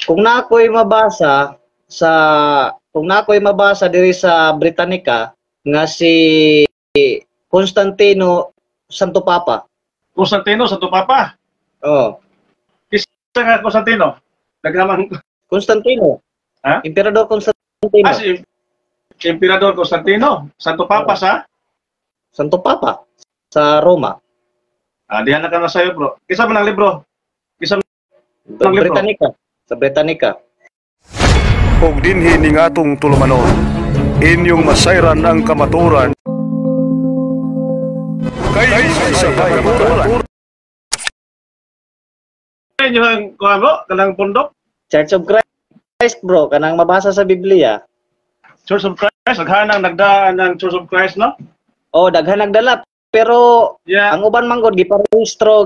kung na ako'y mabasa sa kung na ako'y mabasa diri sa Britannica nga si Constantino Santo Papa. Constantino Santo Papa. Oh, Isa nga Constantino. Nagnaman Constantino. ha? Emperador Constantino. Si Emperador Constantino Santo Papa sa Santo Papa sa Roma. dihan na ka na sayo bro. Kisa man ang libro? Kisa Ang libro. Britannica. Sa Britannica. Og dinhi ning atong tulumanon, inyong masayran ang kamaturan kay sa kamaturan. Yung kuha bro, kanang pundok, Church of Christ bro, kanang mabasa sa Biblia. Church of Christ, naghanang nagdaan ng Church of Christ, no? Oh, daghan nagdala pero Yeah. ang uban man gud giparehistro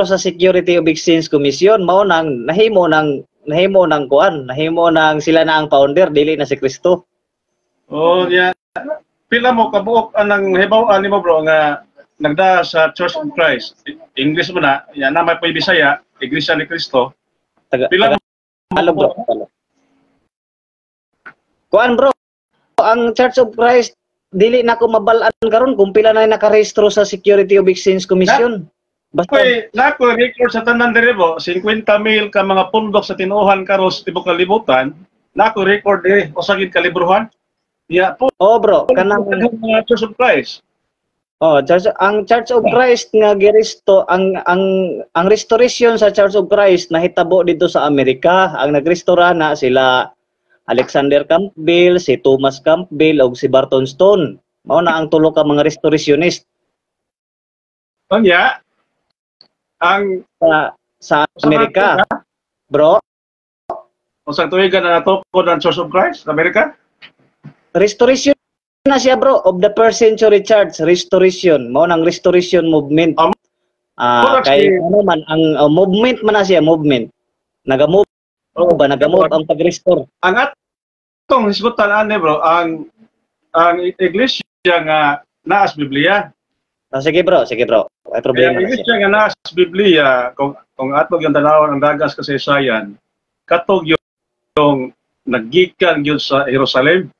sa Security of Exchange Commission mao nang nahimo nang sila na ang founder dili na si Kristo. Oh, yeah. Pila mo kabuok anang hibaw-an nimo bro nga nagda sa Church of Christ. English mo na, yan na may Bisaya, Iglesia ni Cristo. Pila mo Halo bro. Kuan bro, ang Church of Christ dili na ko mabal-an karon kung pila na nakarehistro sa Security of Exchange Commission. Basta Nako record sa tanan diri bro, 50,000 ka mga pundok sa tinuhan karon sa tibok kalibutan. Nako record diri usagid kalibruhan. Ya po oh bro, kanang mga Church of Christ. oh, ang Church of Christ nga giresto ang restoration sa Church of Christ nahitabo dito sa Amerika. Ang nagrestora na sila Alexander Campbell, si Thomas Campbell ug si Barton Stone. Mao na ang tulo ka mga restorationist Unya ang sa Amerika. Bro, usang tuigan na natupod ang Church of Christ sa Amerika. restoration na siya bro of the first century church, restoration. Mao nang restoration movement. Kay ano man ang movement man na siya, movement. Naga-move naga-move ang pag-restore. Ang atong hisgutan ani bro, ang iglesia nga naa sa Biblia. Sige bro. May problema Ang na siya. iglesia nga naa sa Biblia, kung atog yung tanawon ang dagas kasaysayan, katog yung naggikan gyud sa Jerusalem.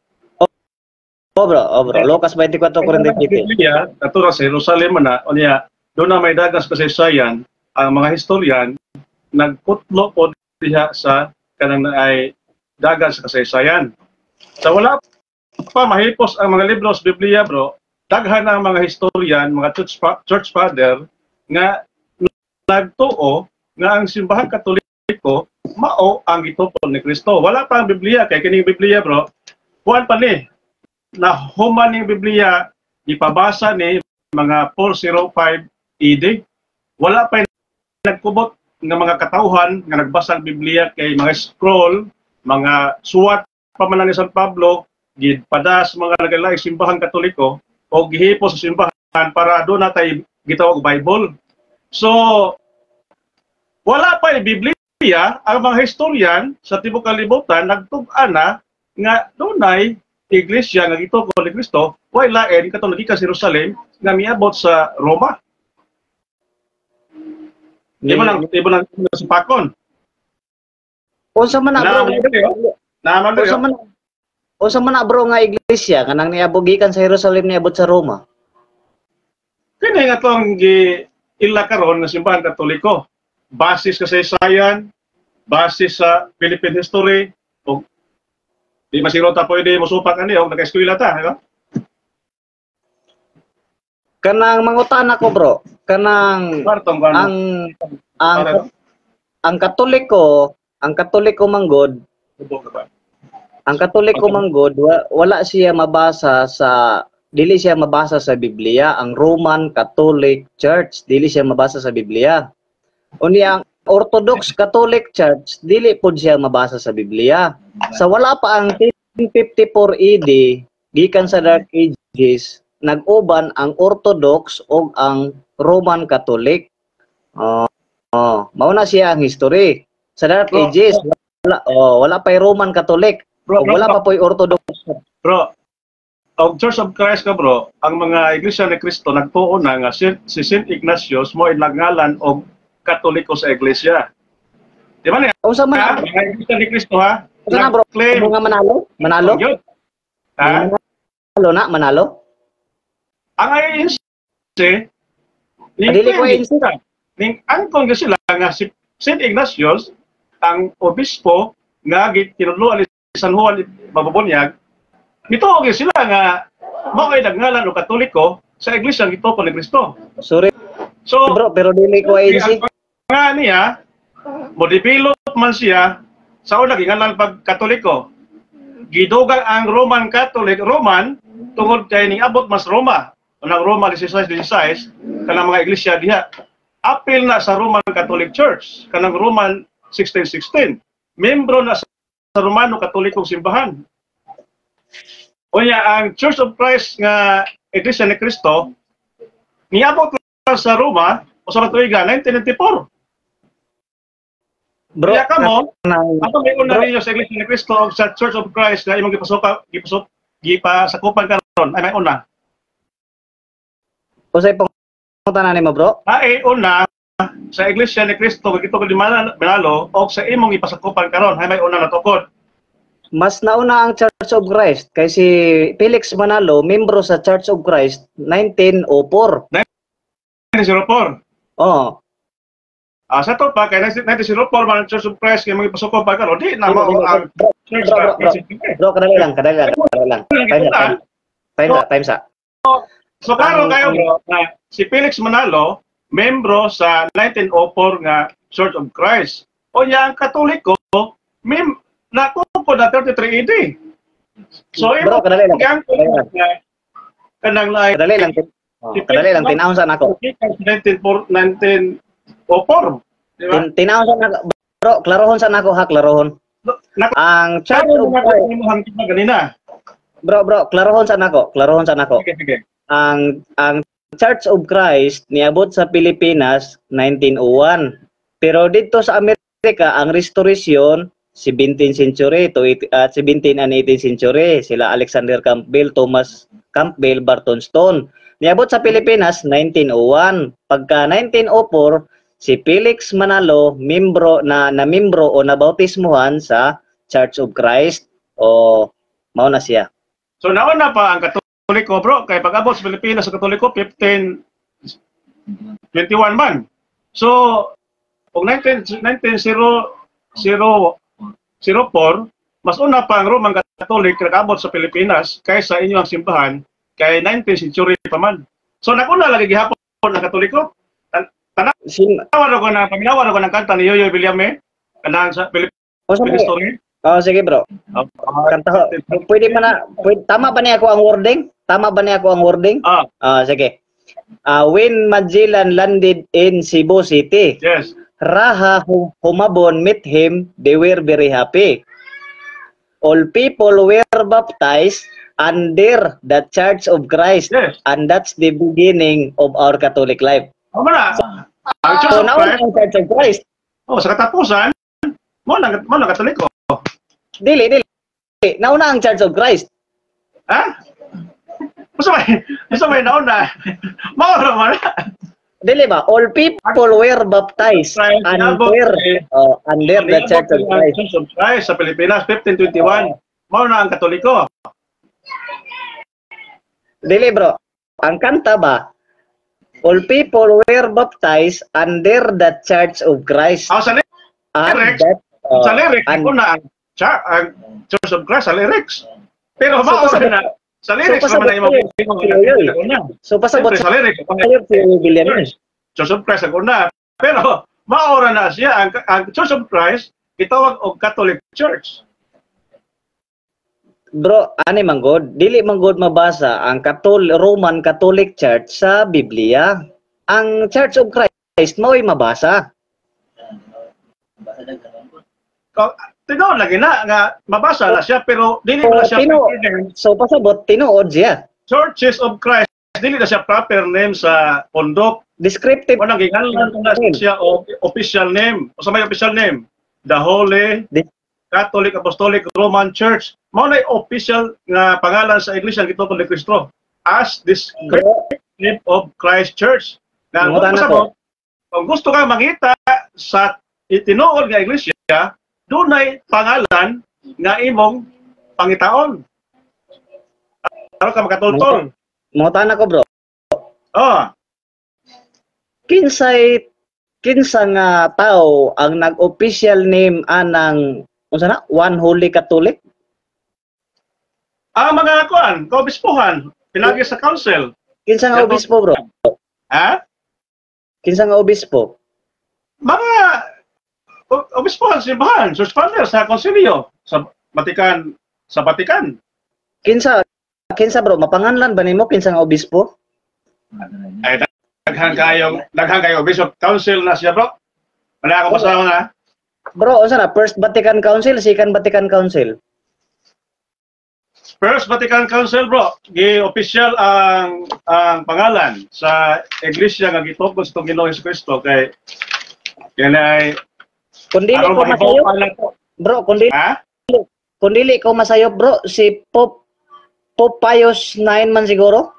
Oh bro. Lucas 24:47. Biblia, katura sa Jerusalem na, unya, doon na may dagas kasaysayan, ang mga historian, nagputlo po diha sa kanang ay dagas kasaysayan. Sa wala pa mahipos ang mga libro sa Biblia bro, daghan ang mga historian, mga church father, nga nagtuo nga ang simbahan katoliko mao ang gitupon ni Kristo. Wala pa ang Biblia, kay kining Biblia bro, buwan pa ni, na human ning Biblia ipabasa ni mga 405 AD. Wala pa nagkubot nga mga katauhan nga nagbasa ang Biblia kay mga scroll, mga suwat pa man ni San Pablo gidpada sa mga nagalay simbahan katoliko o gihipo sa simbahan para doon natay gitawag Bible. So wala pa ang Biblia, ang mga historian sa tibok kalibutan nagtug-an na nga dunay iglesia nga gitugod ni Kristo, way lain katong nagika sa Jerusalem nga miabot sa Roma. Di mo lang sa pakon. Unsa man na bro? Naman Unsa man na bro nga iglesia kanang niabot gikan sa Jerusalem niabot sa Roma? Kini nga tong ila karon nga simbahan katoliko. Basis kasaysayan, basis sa Philippine history, o di masiro ta pwede mosupak ani og naka-eskwela ta, di ba? Kanang mangutan ako bro, kanang ang Katoliko manggod, wala siya mabasa sa dili siya mabasa sa Biblia. Ang Roman Catholic Church dili siya mabasa sa Biblia. Unya ang Orthodox Catholic Church dili pud siya mabasa sa Biblia. Sa wala pa ang 1054 AD gikan sa Dark Ages, nag-uban ang Orthodox o ang Roman Catholic. Mao na siya ang history. Sa Dark Ages wala pa Roman Catholic. Wala pa po'y Orthodox. Bro, ang Church of Christ ka bro, ang mga iglesia ni Cristo nagtuo na nga si Saint Ignatius mo inlangalan og Katoliko sa iglesia. Di ba niya? Unsa man Ha? Mga Iglesia ni Cristo ha? unsa na bro? Nag-claim. Mga manalo? Manalo? Yun. Ha? Manalo na, manalo? Ang INC, Dili ko INC. ang kongres sila nga si St. Ignatius, ang obispo nga tinudloan ni San Juan Mabubunyag, mituog sila nga mao ay nagngalan o Katoliko sa iglesia ng Gituko ni Cristo. Sorry So, bro, pero dili ko INC. nga niya, mo-develop man siya sa una gingalan pag Katoliko. Gidugang ang Roman Catholic, Roman, tungod kay ning abot mas Roma. Unang Roma 16 kanang mga iglesia diha. Apil na sa Roman Catholic Church, kanang Roman 1616. Membro na sa Romano Katolikong simbahan. Unya ang Church of Christ nga Iglesia ni Cristo niabot na sa Roma o sa Tuiga 1994. Bro, Kaya kamo, nang- ato may una bro, ninyo sa Iglesia ni Cristo o sa Church of Christ na imong gipasakupan karon ay may una. usay pong tanan nimo bro. Ay una sa Iglesia ni Cristo gito di Manalo o sa imong ipasakupan karon ay may una na tukod. Mas nauna ang Church of Christ kay si Felix Manalo, membro sa Church of Christ 1904. 1904. Oh, Sa to pa kay 1904 man ang Church of Christ kay mga ipasakupan karon di na mao ang Church bro, bro, bro, kadali lang. Time sa. So karon kayo bro, na si Felix Manalo membro sa 1904 nga Church of Christ. O niya ang Katoliko nakupo na 33 AD. So Bro, kadali lang. Kanang like Kadali lang tinawon sa nako. 1904, di ba? Tinawon sa nako. Bro, klarohon sa nako ha, klarohon. Ang Church of Christ, Ganina. bro, klarohon sa nako. Sige. Ang Church of Christ niabot sa Pilipinas 1901. Pero dito sa Amerika ang restoration 17th century to 17 and 18th century. Sila Alexander Campbell, Thomas Campbell, Barton Stone. Niabot sa Pilipinas 1901. Pagka 1904 si Felix Manalo membro o nabautismuhan sa Church of Christ o mao na siya. So nauna pa ang Katoliko bro, kay pag-abot sa Pilipinas sa Katoliko 1521 man. So og 1904 mas una pa ang Roman Catholic nag-abot sa Pilipinas kaysa inyong simbahan kay 19th century pa man. So nakuna lagi gihapon ang Katoliko. Paminawar ako ng kanta ni Yoyoy Villame kanang sa Philippine Story. Oh, sige bro. Kanta ho. Pwede tama ba niya ako ang wording? Sige. When Magellan landed in Cebu City, Yes. Raha humabon met him, they were very happy. All people were baptized under the Church of Christ, Yes. and that's the beginning of our Catholic life. Ano na? Ang Church So of now Christ, ang Church of Christ. sa katapusan, mo na Katoliko. Dili. Nauna ang Church of Christ. Ha? Basta may nauna. Mauro mo na. Dili ba? All people were baptized under the Church of Christ. Church of Christ sa Pilipinas, 1521. Mauro na ang Katoliko. Dili bro. Ang kanta ba? All people were baptized under the Church of Christ. Sa lyrics, una ang Church of Christ sa lyrics. Pero mauro na. Sa lyrics naman na yung So pasabot sa lyrics. tayo si William. Church of Christ ang una. Pero maura na siya ang Church of Christ gitawag og Catholic Church. Bro, ani manggod, dili manggod mabasa ang Roman Catholic Church sa Biblia. Ang Church of Christ mao'y mabasa. Tinuod lagi na nga mabasa na siya pero dili na siya So pasabot tinuod siya. Churches of Christ dili na siya proper name sa pondok. Descriptive. Wala gingalan na siya o official name. O sa may official name, the Holy Catholic Apostolic Roman Church. Mao na official nga pangalan sa Iglesia ng Gituko ni Cristo as this great name of Christ Church. Kung gusto ka makita sa itinuod nga iglesia dunay pangalan nga imong pangitaon. Aron ka makatultol. Mangutana ko bro. Oh, Kinsa nga tao ang nag-official name anang unsa na? One Holy Catholic? ang mga kuan, kaobispuhan, pinagi sa council. Kinsa nga obispo bro? Ha? Kinsa nga obispo? Mga obispuhan, simbahan, church fathers sa konsilyo sa Vatican. Kinsa bro, mapanganlan ba nimo kinsa nga obispo? Ay daghang kayo bishop council na siya bro. Wala ako kasama na. Bro, unsa na? First Vatican Council, Second Vatican Council. First Vatican Council bro, gi-official ang pangalan sa iglesia nga gitugon sa Ginoong Jesucristo kay yanay Kung dili ko masayop, bro, kung dili ko masayop bro, si Pope Pius 9 man siguro?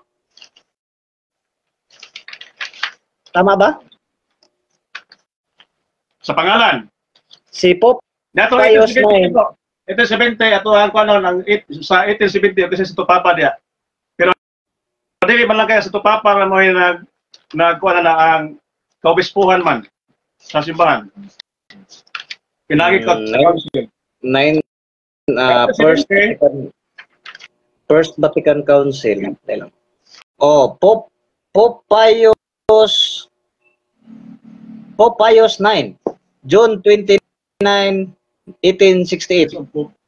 Tama ba? sa pangalan. Si Pope Dato Pius 1870 9. bro. 1870 ato ang kuno sa 1870 kasi sa Tupapa dia. Pero dili man lang kaya sa Tupapa nga mo nagkuha na ang kaobispuhan man sa simbahan. Pinagi ko sa council. 9 First Vatican Council. Oh, Pope Pius 9, June 29, 1868.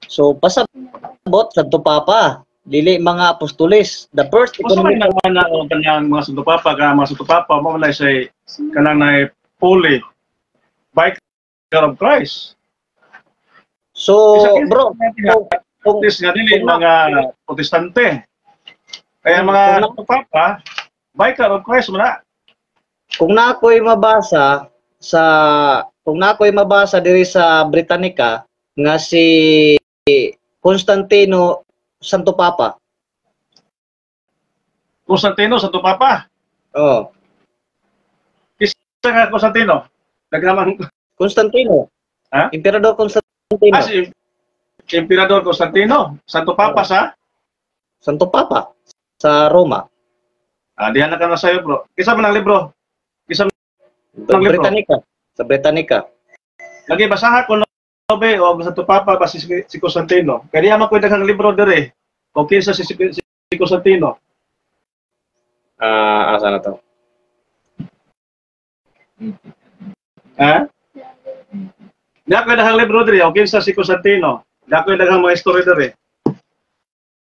So pasabot sa Papa, dili mga apostoles. The first Kung economic naman na ang kanyang mga sundupapa, mga sundupapa, mo na siya kanang na fully Vicar of Christ. So, bro, Kung nga dili mga protestante. Kaya mga sundupapa, Vicar of Christ mo na. kung na ako'y mabasa diri sa Britannica nga si Constantino Santo Papa. Constantino sa Tupapa. Oh, Isa nga Constantino. Nagnaman Constantino. Ha? Emperador Constantino. si Emperador Constantino. Santo Papa sa Santo Papa sa Roma. dihan na ka na sa'yo bro. Isa man ang libro. Isa Sa Ang libro. Britannica. Sa Britannica. lagi basaha ko be o Santo Papa ba si Constantino. Kaya diyan man ko daghang libro dire. O kinsa si Constantino. Asa na to? Ha? Diyan ko daghang libro dire. O kinsa si Constantino. Diyan ko daghang mga istorya dire.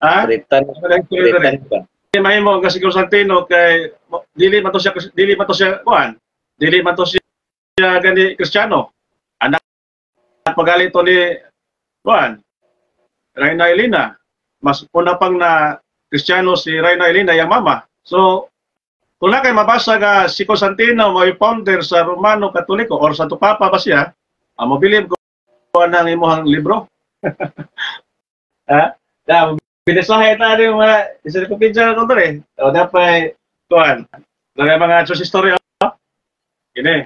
Ha? Britannica. Daghang istorya dire. Britannica. Mahimo nga si Constantino kay dili man to siya kuan. Dili man to siya gani Kristiyano. Anak pagalit to ni kuan. Reyna Elena. Mas una pang na Kristiyano si Reyna Elena yang mama. So kung na kay mabasa nga si Constantino mo founder sa Romano Katoliko or Santo Papa ba siya, mobilib ko ang imuhang libro. Ha? Binasahe na rin yung mga isa ko pinsa na ito eh. O dapat, kuhan. Lagay mga church history. Gini.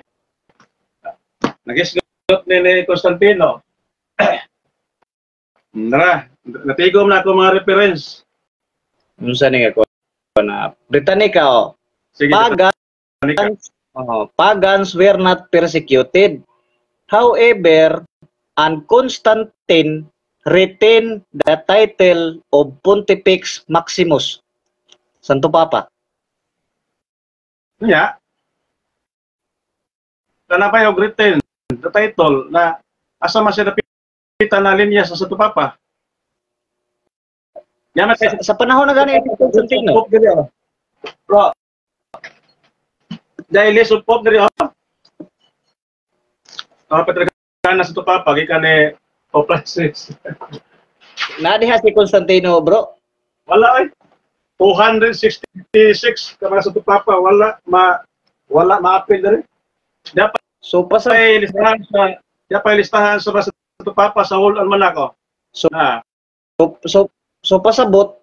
Nag-isgot ni Constantino. Nara, natigom na ako mga reference. Unsa ni nga ko na Britannica oh. Sige, Pagans were not persecuted. However, and Constantine retained the title of Pontifex Maximus. Santo Papa. Kanya, kanapay og written the title na asa man siya napita na linya sa Santo Papa. Yan Sa panahon na gani Constantino. Bro. Dahil list of Pope diri ha. Patrick na sa Papa gikan ni Pope Francis. Nadiha si Constantino, bro. Wala ay 266 ka mga sa Papa wala ma-appeal diri. Dapat So pasa listahan sa Papa sa whole almanac. So- Ah, so pasabot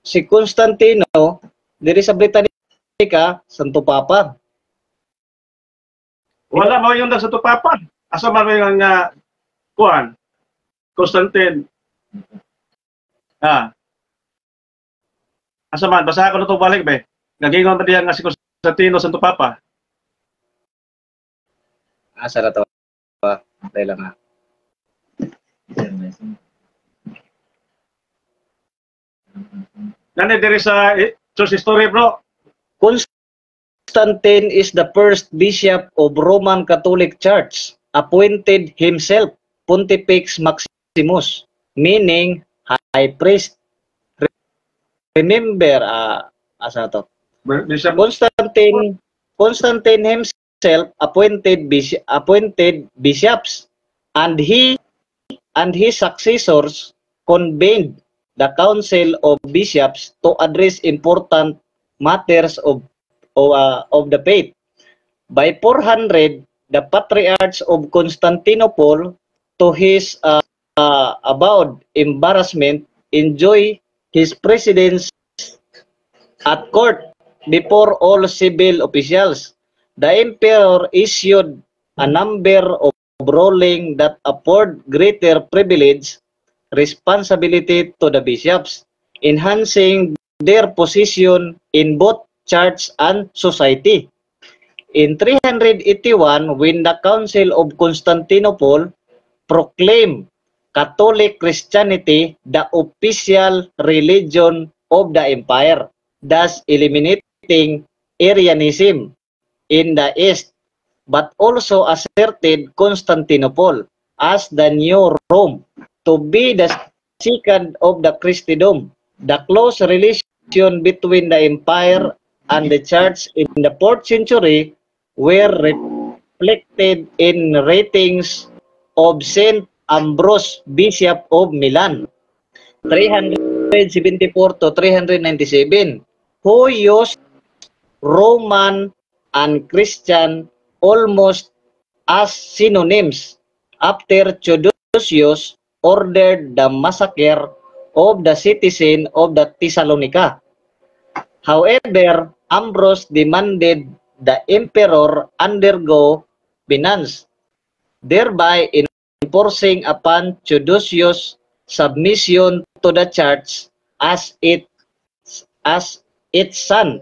si Constantino diri sa Britannica, Santo Papa. wala mo yung sa Papa. asa man may nga kuan Constantine. Asa man basa ko na to balik be. Nagingon pa diyan nga si Constantino Santo Papa. Asa na to? Dahil lang ha. Nani diri sa church history bro. Constantine is the first bishop of Roman Catholic Church, appointed himself Pontifex Maximus, meaning high priest. Remember, asa to? Bishop Constantine himself appointed bishops, and he and his successors convened the council of bishops to address important matters of the faith. By 400, the patriarchs of Constantinople, to his avowed embarrassment, enjoy his precedence at court before all civil officials. The emperor issued a number of rulings that afford greater privilege, responsibility to the bishops, enhancing their position in both church and society. In 381, when the Council of Constantinople proclaimed Catholic Christianity the official religion of the empire, thus eliminating Arianism in the East, but also asserted Constantinople as the new Rome to be the second of the Christendom. The close relation between the empire and the church in the 4th century were reflected in writings of Saint Ambrose, Bishop of Milan, 374 to 397, who used Roman and Christian almost as synonyms after Theodosius ordered the massacre of the citizen of the Thessalonica. However, Ambrose demanded the emperor undergo penance, thereby enforcing upon Theodosius submission to the church as its son,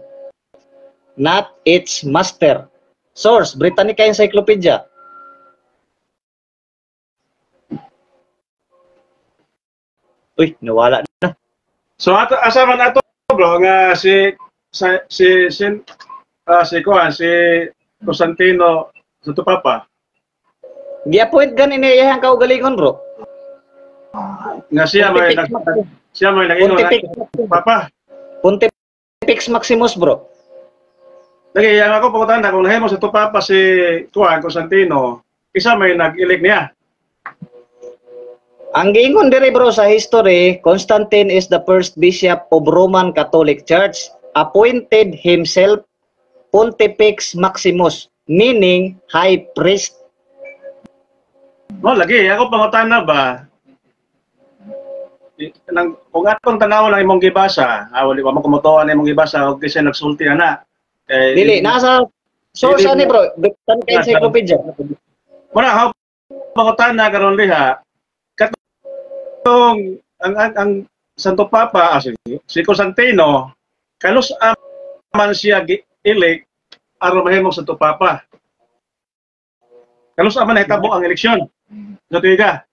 not its master. Source, Britannica Encyclopedia. Uy, nawala na. So asa man ato bro nga si Constantino Santo Papa. Gi-appoint ganin niya iyang kaugalingon, bro. Nga siya may nag-ingon Papa. Pontifex Maximus, bro. Lagi yang ako pagkutan na kung nahimo sa to Papa si Constantino, isa may nag-elect niya. Ang giingon diri bro sa history, Constantine is the first bishop of Roman Catholic Church, appointed himself Pontifex Maximus, meaning high priest. No, lagi ako pangutan na ba? Kung atong tanaw lang imong gibasa, wali pa mo kumutuan imong gibasa og kasi nagsulti ana. Dili nasa source ani bro, Britannica Encyclopedia. Muna ako pangutan na karon diha. Ang Santo Papa si Constantino kalos aman siya elect aron mahimong Santo Papa. Kalos aman nahitabo ang eleksyon. So tiga.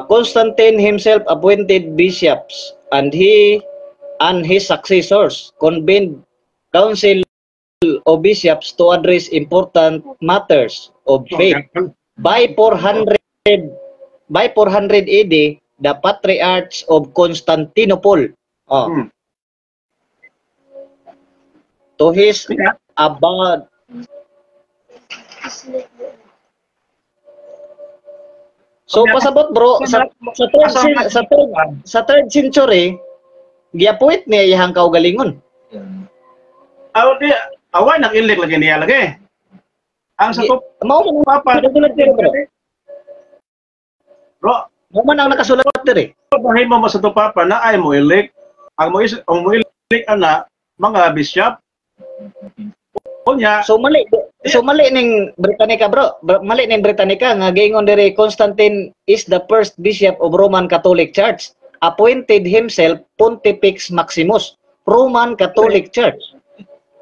Constantine himself appointed bishops, and he and his successors convened council of bishops to address important matters of faith. By 400 AD, the patriarchs of Constantinople, to his abad. So pasabot bro, sa third century, giappoint niya iyang kaugalingon. Away nag-elect lagi niya lagi. Ang sa mao man Papa bro, man ang nakasulat diri. Mahimo mo sa to Papa na ay mo elect. Ang mo elect ana mga bishop. Unya. So mali So mali ning Britannica bro, mali ning Britannica nga giingon diri Constantine is the first bishop of Roman Catholic Church, appointed himself Pontifex Maximus, Roman Catholic Church.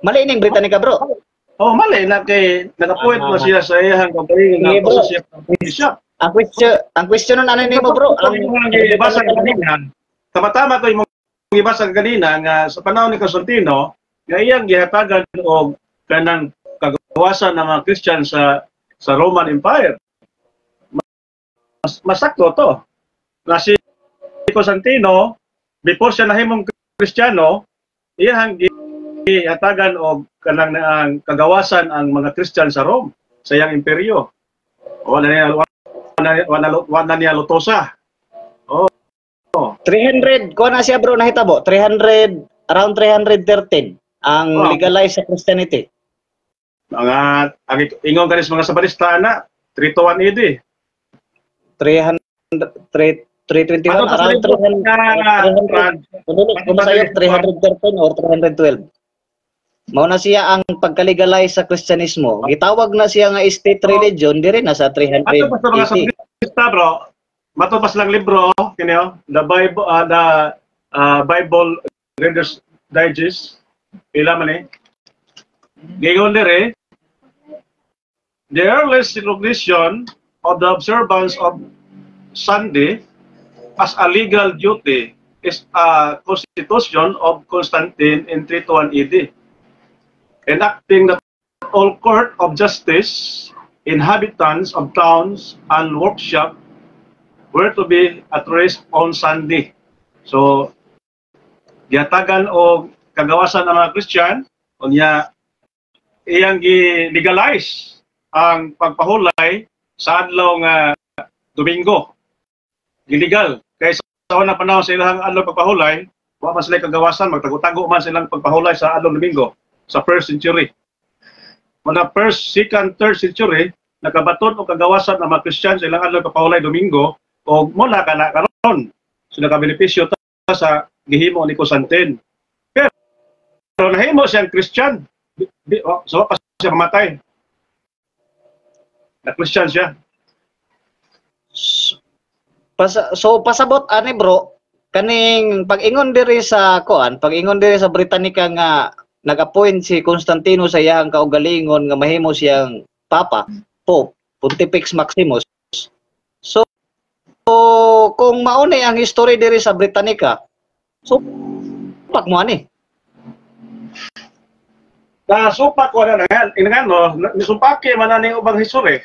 Mali ning Britannica bro. Oh, mali na kay nag-appoint mo siya sa iyang kapalingon Sige, nga bro. bishop. Ang question ano nimo bro? Ang ibasa kanina, tama-tama ko yung ibasa kanina nga sa panahon ni Constantino, nga iyang gihatagan og kanang kagawasan ng mga Christian sa Roman Empire. Masakto to. Na si Constantino, before siya nahimong Kristiyano, iyang gihatagan og kanang kagawasan ang mga Christian sa Rome, sa iyang imperyo. Wala niya lutosa. Oh. 300 ko na siya bro nahitabo. 300 around 313 ang legalized sa Christianity. Ang ingon kanis mga sabarista na 321 AD. 321 around 300 313 or 312. Mao na siya ang pagka-legalize sa Kristyanismo. Gitawag na siya nga state religion diri na sa 380. Ato pa sa mga sabarista bro, mato pa silang libro, kinyo, the Bible Reader's Digest, pila man eh. Gigon diri, the earliest recognition of the observance of Sunday as a legal duty is a constitution of Constantine in 321 AD, enacting that all court of justice, inhabitants of towns and workshop were to be at rest on Sunday. So, gihatagan o kagawasan ng mga Christian, unya iyang gi-legalize ang pagpahulay sa adlaw nga Domingo. Gilegal. Kaya sa unang panahon sa ilang adlaw pagpahulay, wa man sila kagawasan, magtago-tago man silang pagpahulay sa adlaw Domingo sa 1st century. Mga 1st, 2nd, 3rd century, nakabaton o kagawasan ng mga Christian sa ilang adlaw pagpahulay Domingo o mula ka na karon. So nakabenepisyo ta sa gihimo ni Constantine. Pero nahimo siyang Christian. So pa siya mamatay. Na Christian siya. So pasabot ani bro, kaning pag-ingon diri sa Britannica nga nag-appoint si Constantino sa iyang kaugalingon nga mahimo siyang Papa, Pope, Pontifex Maximus. So kung mauni ang history diri sa Britannica, so pag mo ani. Nasupak ko na yan. Inangano, nisumpaki man na ning ubang history.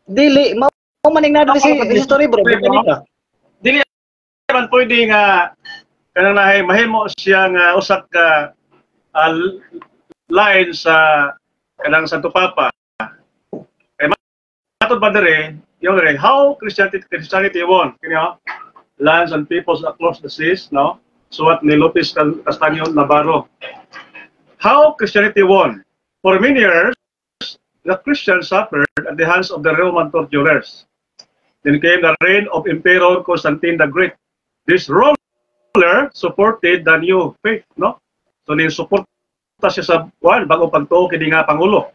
Dili mao maning na diri sa history bro, Britannica. Dili man pwede nga kanang nahay mahimo siya nga usak ka line sa kanang Santo Papa. Kay matod ba diri, yung diri, how Christianity won, kinyo? Lands and peoples across the seas, no? Suwat ni Lopez Castaño Navarro. How Christianity won? For many years, the Christians suffered at the hands of the Roman torturers. Then came the reign of Emperor Constantine the Great. This ruler supported the new faith, no? So ni-suporta siya sa bago pagtuo kini nga pangulo.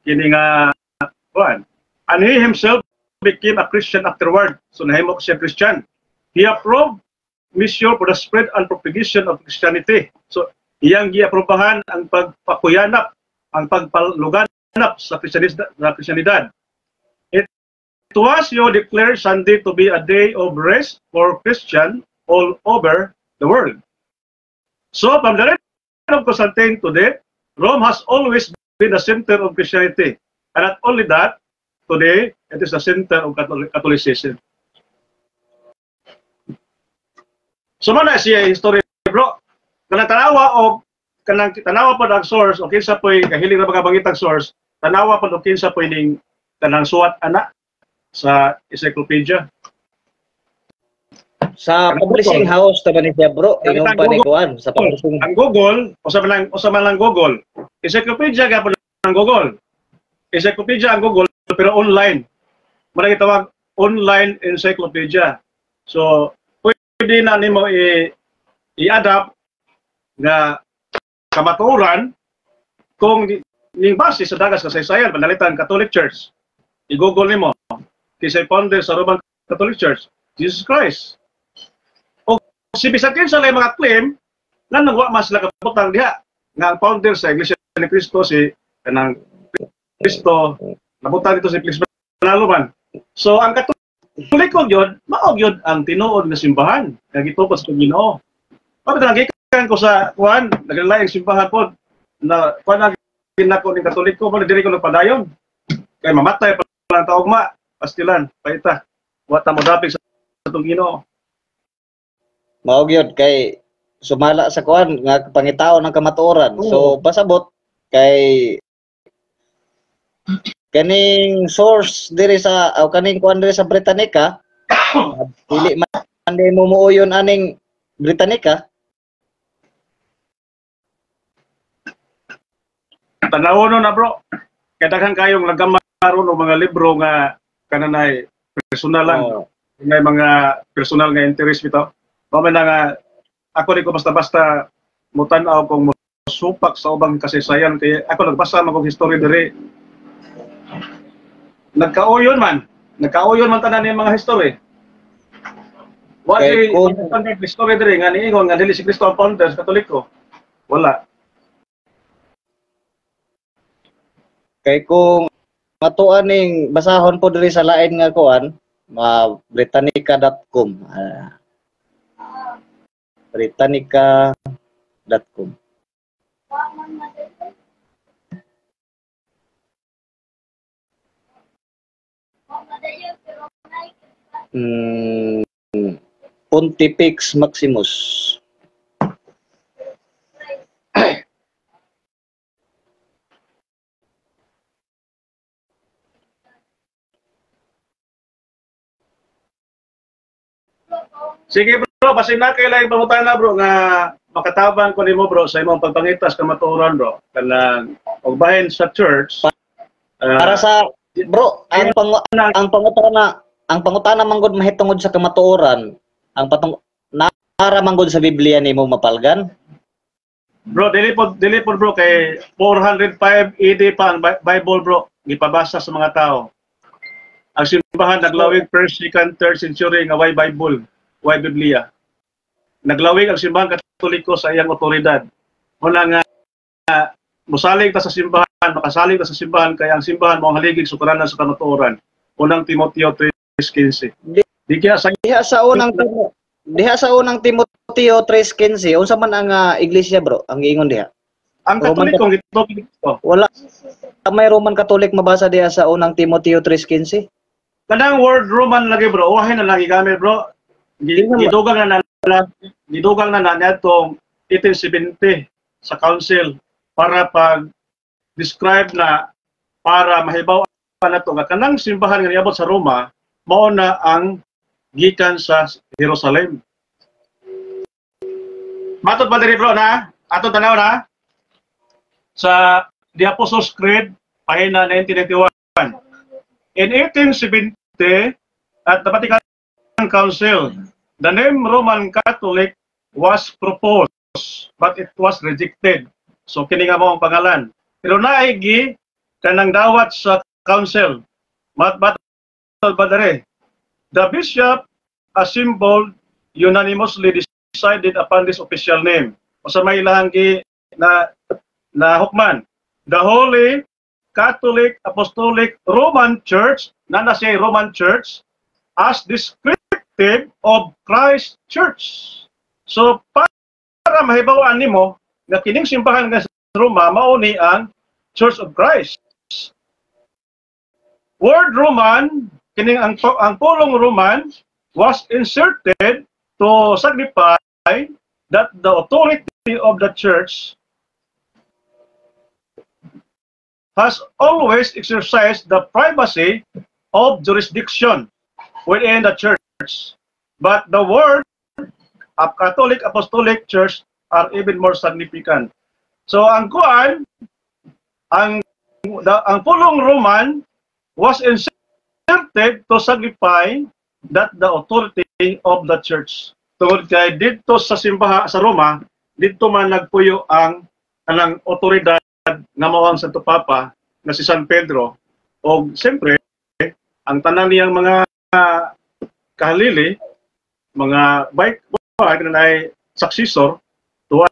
Kini nga and he himself became a Christian afterward. So nahimo siya Christian. He approved mission for the spread and propagation of Christianity. So iyang giaprobahan ang pagpakuyanap, ang pagpaluganap sa Kristyanidad. It was declared Sunday to be a day of rest for Christian all over the world. So from the reign of Constantine to date, Rome has always been the center of Christianity. And not only that, today it is the center of Catholicism. So man na siya history bro. Kanang tanawa o kanang tanawa pod ang source o kinsa poy kahiling ra mga bangitang source, tanawa pod o kinsa poy ning kanang suwat ana sa encyclopedia. Sa publishing house ta ba ni siya bro? Ingon pa ni kuan sa publishing. Ang Google, usa man lang Google. Encyclopedia gyapon ang Google. Encyclopedia ang Google pero online. Mara gitawag online encyclopedia. So pwede na nimo i-adapt nga kamatuoran kung ning base sa dagas kasaysayan panalitan Catholic Church. I-google nimo kisay founder sa Roman Catholic Church, Jesus Christ. O si bisakin sa mga claim nga nangwa mas sila kabutang diha nga ang founder sa Iglesia ni Cristo si kanang Cristo nabutang dito si Felix Manalo man. So ang Katoliko gyud mao gyud ang tinuod nga simbahan nga gitupat sa Ginoo. Pagdagikan ko sa kuan naglalayang simbahan pod na kuan ginako ni Katoliko mo diri ko nagpadayon. Kay mamatay pa lang taugma pastilan paita. Wa ta mo dapig sa atong Ginoo. Mao gyud kay sumala sa kuan nga pangitaw ng kamatuoran. So pasabot kay kaning source diri sa kaning kuan diri sa Britannica dili man di mo muuyon aning Britannica. Tanawon na bro. Kay daghan kayong nagamaron og mga libro nga kananay personal lang. May mga personal nga interest bitaw. Mao man nga ako di ko basta-basta mutan-aw kung supak sa ubang kasaysayan kay ako nagbasa man kog history diri. Nagkauyon man tanan ni mga history. Wa di standard history diri nga niingon nga dili si Cristo ang founder sa Katoliko. Wala. Kay kung matuan ning basahon po diri sa lain nga kuan, britannica.com. Britannica.com. Pontifex Maximus. Sige bro, basin na kay laing pangutan na bro nga makatabang ko nimo bro sa imong pagpangitas kamatuoran bro kanang og bahin sa church. Para sa bro, ang pangutana manggod mahitungod sa kamatuoran, ang nara manggod sa Biblia nimo mapalgan. Bro, dili po bro kay 405 AD pa ang Bible bro gipabasa sa mga tao. Ang simbahan naglawig 1st, 2nd, 3rd century nga way Bible, way Biblia. Naglawig ang simbahan Katoliko sa iyang otoridad. Muna nga musalig ta sa simbahan, makasalig ta sa simbahan kaya ang simbahan mao haligig sukaranan sa kamatuoran. Unang Timoteo 3:15. Diha sa unang Timoteo 3:15, unsa man ang iglesia bro? Ang giingon diha. Ang Katoliko gito. Wala may Roman Catholic mabasa diha sa unang Timoteo 3:15. Kanang word Roman lagi bro, uwahin na lagi gamit bro. Gidugang na natong 1870 sa council para pag-describe na para mahibaw na ito nga kanang simbahan nga niabot sa Roma mao na ang gikan sa Jerusalem. Matod ba diri bro na? Ato tanaw na sa The Apostles' Creed pahina 1991. In 1870 at the Vatican Council, the name Roman Catholic was proposed but it was rejected. So kini nga mo ang pangalan. Pero naigi kanang dawat sa council. The bishop assembled unanimously decided upon this official name. O sa may ilang na hukman. The Holy Catholic Apostolic Roman Church, nana siya Roman Church, as descriptive of Christ Church. So para mahibawaan nimo nga kining simbahan nga sa Roma mao ni ang Church of Christ. Word Roman, kining ang pulong Roman was inserted to signify that the authority of the church has always exercised the primacy of jurisdiction within the church. But the word of Catholic Apostolic Church are even more significant. So ang kuan, ang pulong Roman was inserted to signify that the authority of the church. Tungod kay dito sa simbahan sa Roma, dito man nagpuyo ang otoridad nga mao ang Santo Papa na si San Pedro o siyempre ang tanan niyang mga kahalili, mga bike na ay successor tuwa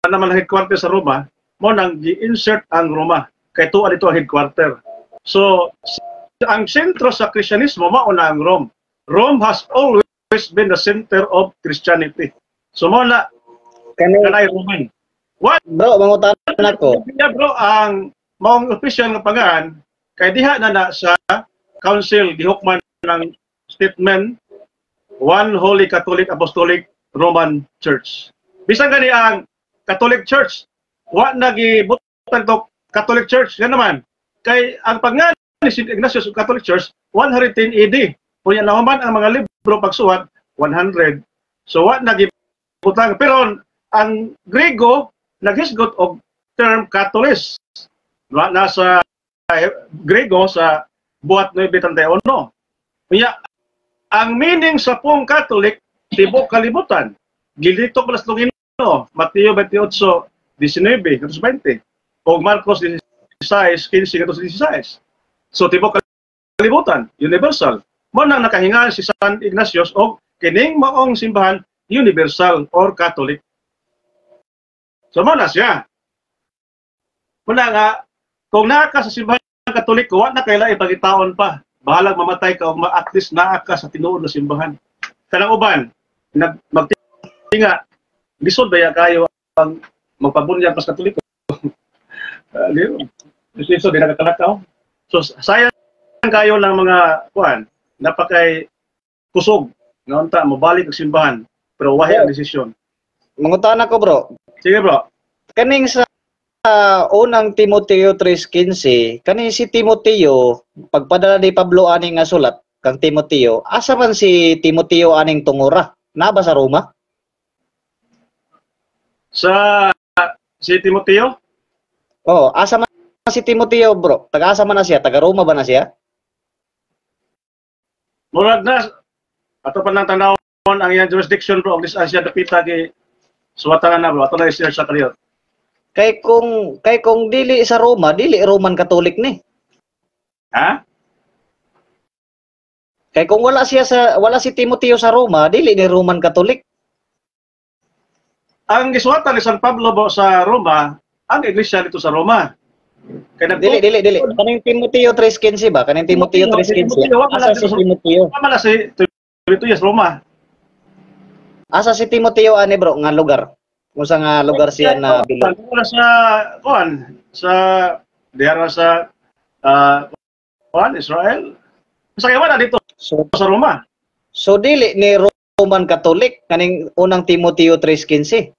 naman ang headquarter sa Roma, mo nang gi-insert ang Roma kay tuwa dito ang headquarter. So ang sentro sa Kristyanismo mao na ang Rome. Rome has always been the center of Christianity. So mo na kanay Roman. What? Bro, mangutanan ako. Yeah, bro, ang maong official nga pangan kay diha na sa council gihukman ng statement One Holy Catholic Apostolic Roman Church. Bisan gani ang Catholic Church, wa nagibutang to Catholic Church nga naman kay ang pangan ni St. Ignatius of Catholic Church 110 AD. Kunya nahuman ang mga libro pagsuwat 100. So wa nagibutang pero ang Grego naghisgot og term Catholic. Nasa Grego sa buhat 931. Kaya ang meaning sa pong Catholic tibok kalibutan. Gilitok plus Longino, Mateo 28:19 hanggang 20 o Marcos 16:15-16. So tibok kalibutan, universal. Mo nang nakahingan si San Ignatius og kining maong simbahan universal or Catholic. So mo na siya. Muna nga kung naa ka sa simbahan Katoliko, wa na kaila ipagitaon pa. Bahalag mamatay ka o at least naa ka sa tinuod na simbahan. Kanang uban, magtinga, lisod ba kayo ang magpabunyag pas Katoliko? Lisod, di nakakalakaw. So, sayang kayo ng mga kuan, napakay kusog, nga unta, mabalik ang simbahan, pero wahi ang desisyon. Mangutanan ko, bro. Sige, bro. Kaning sa unang Timoteo 3:15, kaning si Timoteo, pagpadala ni Pablo aning nga sulat kang Timoteo, asa man si Timoteo aning tungura? Na ba sa Roma? Sa si Timoteo? Oh, asa man si Timoteo, bro? Taga-asa man na siya? Taga Roma ba na siya? Murag na ato pa nang tanawon ang iyang jurisdiction, bro, this Asia dapita gi suwatan na, bro. Ato na i-share sa kaliyo. Kay kung dili sa Roma, dili Roman Catholic ni. Ha? Kay kung wala si Timoteo sa Roma, dili ni Roman Catholic. Ang gisuwatan ni San Pablo bo sa Roma, ang iglesia dito sa Roma. Kaya Dili. Kaning Timoteo 3:15 ba? Kaning Timoteo 3:15. Asa si Timoteo? Tama na si Timoteo sa Roma. Asa si Timoteo ani, bro, nga lugar? Musa nga lugar siya na bilog. Sa kuan sa diara sa Israel. Sa kaya na dito sa Roma. So dili ni Roman Catholic kaning unang Timoteo 3:15.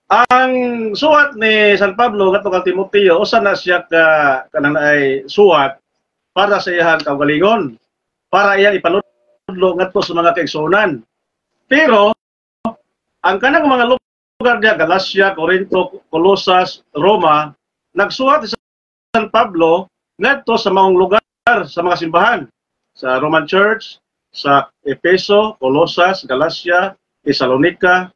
Ang suwat ni San Pablo ngadto kang Timoteo usa na siya kanang ay suwat para sa iyang kaugalingon, para iyang ipaludlo ngadto sa mga kaigsuonan. Pero ang kanang mga lugar diya, Galacia, Corinto, Colosas, Roma, nagsuwat si San Pablo ngadto sa mga lugar sa mga simbahan, sa Roman Church, sa Efeso, Colosas, Galacia, Thessalonica.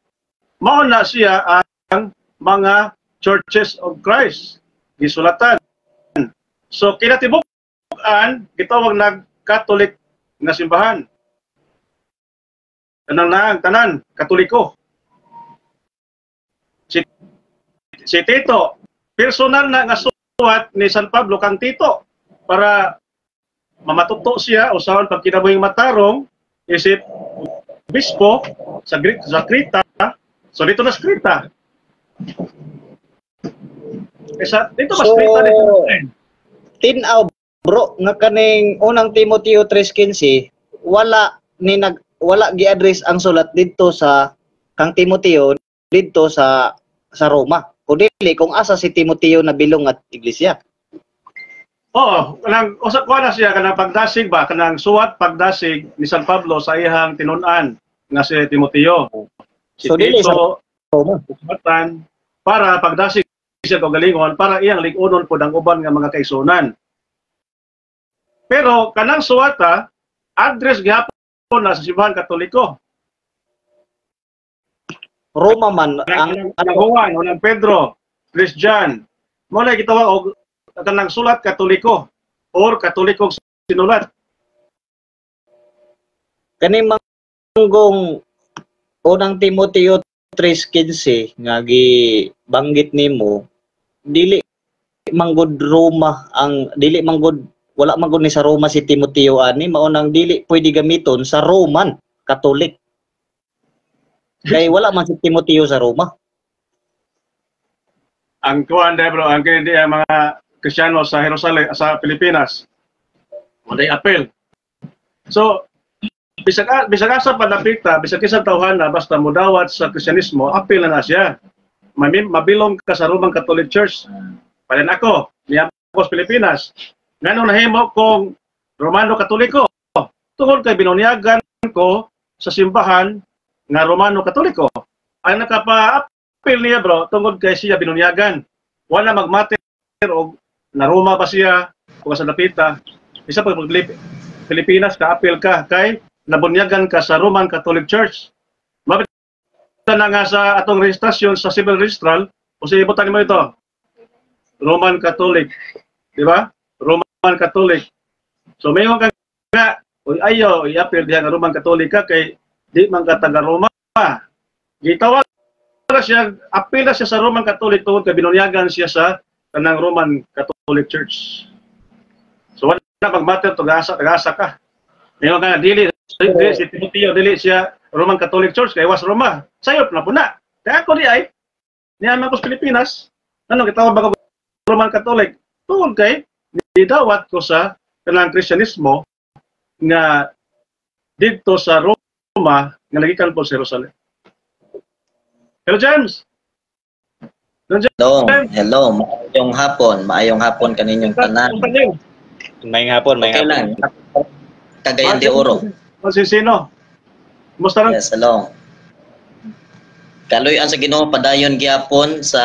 Mao na siya ang mga churches of Christ gisulatan. So kinatibuk-an gitawag nag-Catholic nga simbahan. Tanan Katoliko. Si Tito, personal na nga suwat ni San Pablo kang Tito para mamatuto siya usahan pag kinabuhing matarong isip bispo sa Krita. So dito na sa Krita. Dito mas Krita dito. Tinaw, bro, nga kaning unang Timoteo 3:15, wala gi-address ang sulat dito sa kang Timoteo dito sa Roma. Kundi kung asa si Timoteo na bilong at iglesia. Oo, kanang usap ko na siya kanang pagdasig ba kanang suwat pagdasig ni San Pablo sa iyang tinun-an nga si Timoteo. Si So dili sa Tito, Roma. usbatan para pagdasig siya kaugalingon para iyang lig-unon pod ang uban nga mga kaigsuonan. Pero kanang suwata address gihapon na sa simbahan Katoliko. Roma man ang Juan, unang Pedro, Christian. Mula gitawag og kanang sulat Katoliko or Katolikong sinulat. Kani manggong unang Timoteo 3:15 nga gibanggit nimo, dili manggod Roma ang dili manggod wala manggod ni sa Roma si Timoteo ani, mao nang dili pwede gamiton sa Roman Catholic. Kay wala man si Timoteo sa Roma. Ang kuan bro, ang hindi ang mga Kristiyano sa Jerusalem, sa Pilipinas, wala apel. So, bisag asa panapita, bisag isang tawhan na basta mudawat sa Kristyanismo, apel na siya. Mabilong ka sa Roman Catholic Church. Palin ako, niya ako sa Pilipinas. Ngano nahimo kong Romano Katoliko. Tungod kay binunyagan ko sa simbahan nga Romano Katoliko. Ang nakapa-apel niya bro, tungod kay siya binunyagan. Wala magmater o na Roma ba siya o sa napita. Isa pag Pilipinas ka-apel ka kay nabunyagan ka sa Roman Catholic Church. Mabita na nga sa atong registrasyon sa civil registral o sa ibutan mo ito. Roman Catholic. Di ba? Roman Catholic. So mayon ka nga, ayaw, i-apel diha nga Roman Catholic ka kay di man ka taga Roma. Gitawag na siya, apel na siya sa Roman Catholic tungod kay binunyagan siya sa kanang Roman Catholic Church. So wala na pag-matter to tagasa ka. Ngayon ka dili si Timoteo dili siya Roman Catholic Church kay was Roma. Sayop na puna. Kaya ako di ay niyaman ko sa Pilipinas. Ano gitawag ba ko Roman Catholic? Tungod kay didawat ko sa kanang Kristyanismo nga dito sa Roma nga nagikan po sa Jerusalem. Hello James. Hello, hello, maayong hapon kaninyong tanan. May hapon, may Okay hapon. lang. Cagayan de Oro. Sino? Kumusta lang? Yes, hello. Kaloy-an sa Ginoo padayon gyapon sa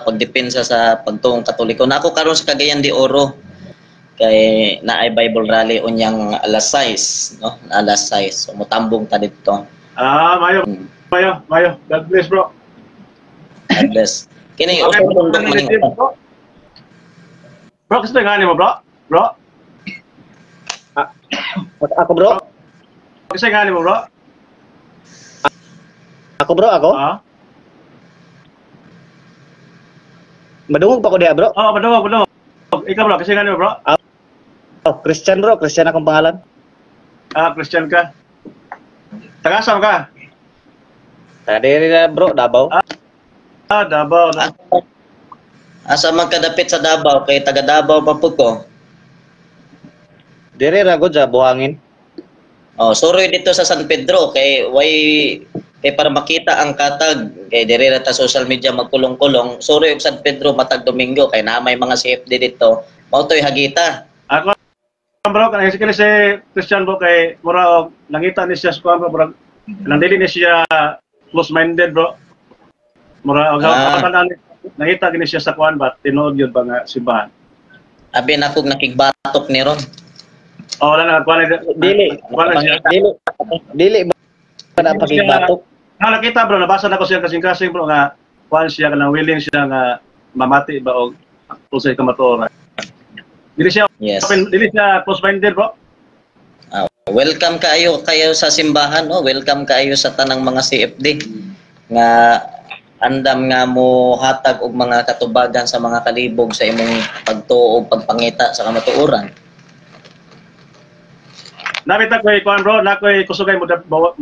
pagdepensa sa pagtuong Katoliko. Na ako karon sa Cagayan de Oro kay naay Bible rally unyang alas 6, no? Alas 6. So mutambong ta dito. Mayo. God bless bro. God bless. Kini Okay, usap tundok maning bro, kasi nga mo bro? Bro? Ako bro? Kasi nga mo bro? Ako bro, ako? Madungog pa ko diha bro. Madungog. Ikaw bro, kasi nga mo bro? Oh, Christian bro, Christian akong pangalan. Christian ka. Tagasam ka? Taga diri na bro, Davao. Davao na. asa man kadapit sa Davao kay taga Davao pa pud ko. Diri ra gud sa Buhangin. Oh, sorry dito sa San Pedro kay para makita ang katag kay diri ra ta social media magkulong-kulong. Sorry og San Pedro matag Domingo kay na may mga CFD dito. Mao toy hagita. Ako bro, kanang sikili si Christian bro kay mura og nangita ni siya sa kuan bro. Nang dili ni siya close-minded bro. Mura og nangita gini siya sa kuan ba tinuod yun ba nga simbahan. Abi na kog nakigbatok ni ron. Wala na kuan Dili mo na pagbatok. Nakita bro, nabasa na ko siya kasing-kasing bro nga kuan siya kanang willing siya nga mamati ba og usay kamatuoran. Dili siya dili siya close-minded bro. Welcome kayo sa simbahan, no? Welcome kayo sa tanang mga CFD nga andam nga mo hatag og mga katubagan sa mga kalibog sa imong pagtuo og pagpangita sa kamatuoran. Nabita ko kuan bro, na ko'y kusugay mo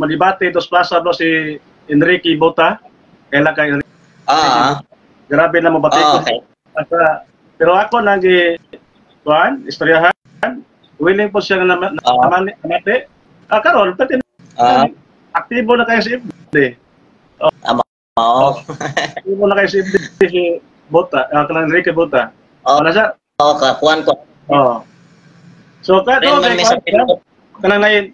debate dos plaza bro si Enrique Bota. Kailan kay grabe na mo batikon. Okay. Pero ako nang kuan istoryahan willing po siya na namate. Karon pati aktibo na kayo si FD. Aktibo na kayo si FD si Bota, kanang Enrique Bota. Wala siya? Kuan ko. So kanang lain